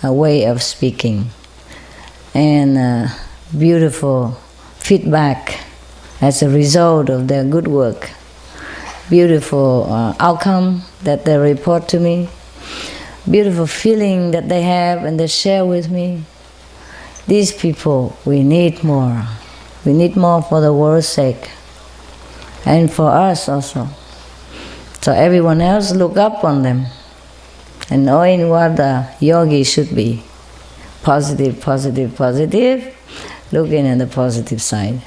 way of speaking, and beautiful feedback as a result of their good work, beautiful outcome that they report to me, beautiful feeling that they have and they share with me. These people, we need more. We need more for the world's sake and for us also. So everyone else look up on them and knowing what the yogi should be. Positive, positive, positive, looking at the positive side.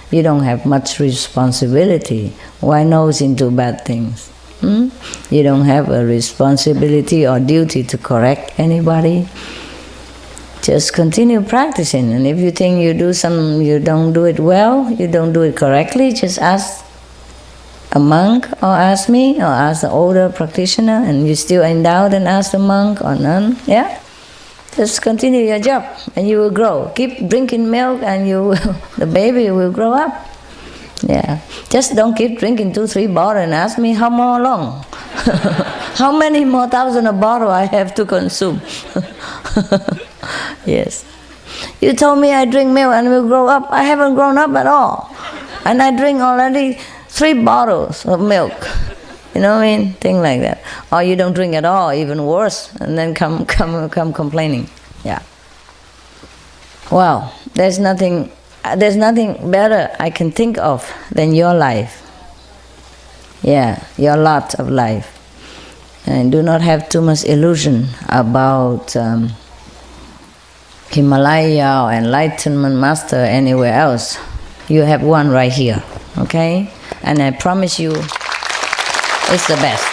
You don't have much responsibility. Why nose into bad things? You don't have a responsibility or duty to correct anybody. Just continue practicing, and if you think you don't do it well, you don't do it correctly, just ask a monk or ask me or ask the older practitioner, and you still in doubt, and ask the monk or nun, yeah? Just continue your job and you will grow. Keep drinking milk and the baby will grow up. Yeah. Just don't keep drinking 2-3 bottles and ask me how more long. How many more thousand of bottles I have to consume. Yes. You told me I drink milk and will grow up. I haven't grown up at all. And I drink already 3 bottles of milk. You know what I mean? Thing like that. Or you don't drink at all, even worse, and then come complaining. Yeah. Well, there's nothing better I can think of than your life. Yeah, your lot of life. And do not have too much illusion about Himalaya or Enlightenment Master anywhere else. You have one right here, okay? And I promise you, it's the best.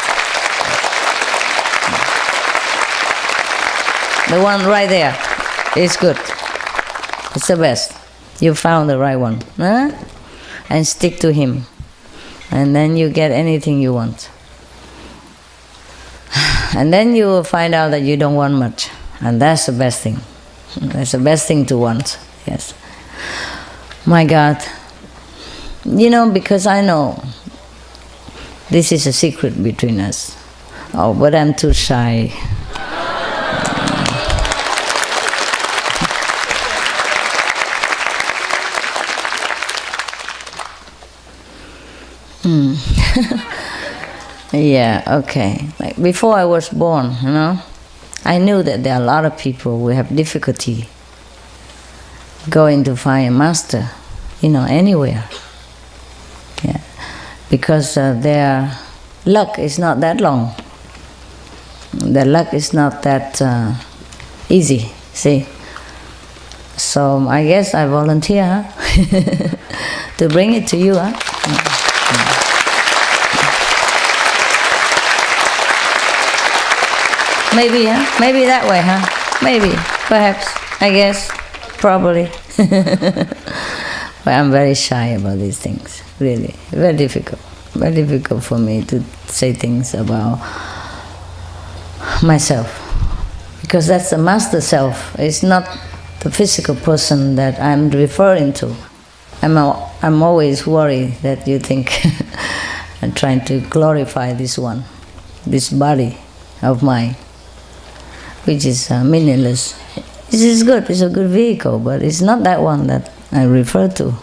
The one right there is good. It's the best. You found the right one. Huh? And stick to him. And then you get anything you want. And then you will find out that you don't want much. And that's the best thing. That's the best thing to want. Yes. My God. You know, because I know this is a secret between us. Oh, but I'm too shy. Yeah, okay. Like before I was born, you know, I knew that there are a lot of people who have difficulty going to find a master, you know, anywhere. Yeah, because their luck is not that long. Their luck is not that easy, see. So I guess I volunteer to bring it to you. Maybe, maybe that way, maybe, perhaps, I guess, probably. But I'm very shy about these things, really, very difficult for me to say things about myself, because that's the master self. It's not the physical person that I'm referring to. I'm always worried that you think I'm trying to glorify this one, this body of mine, which is meaningless. This is good, it's a good vehicle, but it's not that one that I refer to.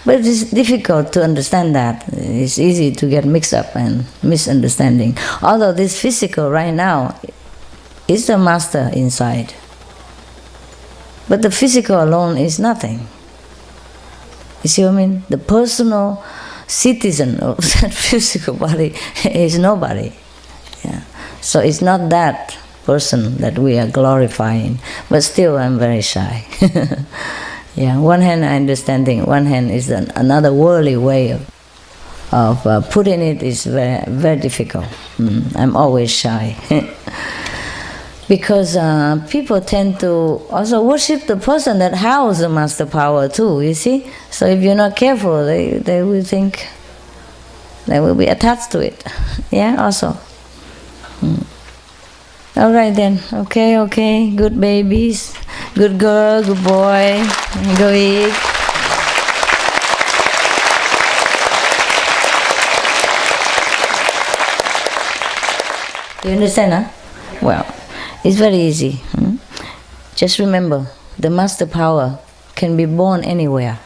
But it's difficult to understand that. It's easy to get mixed up and misunderstanding. Although this physical right now is the master inside. But the physical alone is nothing. You see what I mean? The personal citizen of that physical body is nobody. Yeah. So it's not that person that we are glorifying. But still, I'm very shy. Yeah. One hand, I understanding. One hand is another worldly way of putting it is very, very difficult. I'm always shy. Because people tend to also worship the person that houses the master power too, you see? So if you're not careful, they will think, they will be attached to it. Yeah, also. All right then, okay, good babies, good girl, good boy, go eat. You understand, huh? Well, it's very easy. Just remember, the master power can be born anywhere,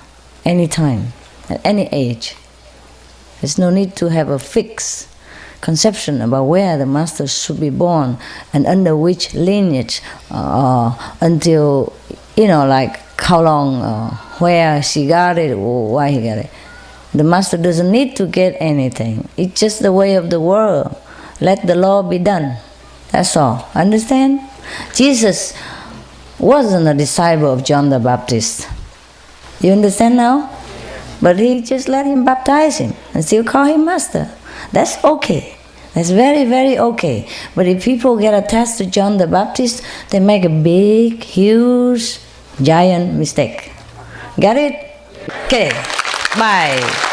anytime, at any age. There's no need to have a fixed conception about where the master should be born and under which lineage, until, like how long, where she got it, or why he got it. The master doesn't need to get anything. It's just the way of the world. Let the law be done. That's all. Understand? Jesus wasn't a disciple of John the Baptist. You understand now? But he just let him baptize him and still call him master. That's okay. That's very, very okay. But if people get attached to John the Baptist, they make a big, huge, giant mistake. Got it? Okay. Bye.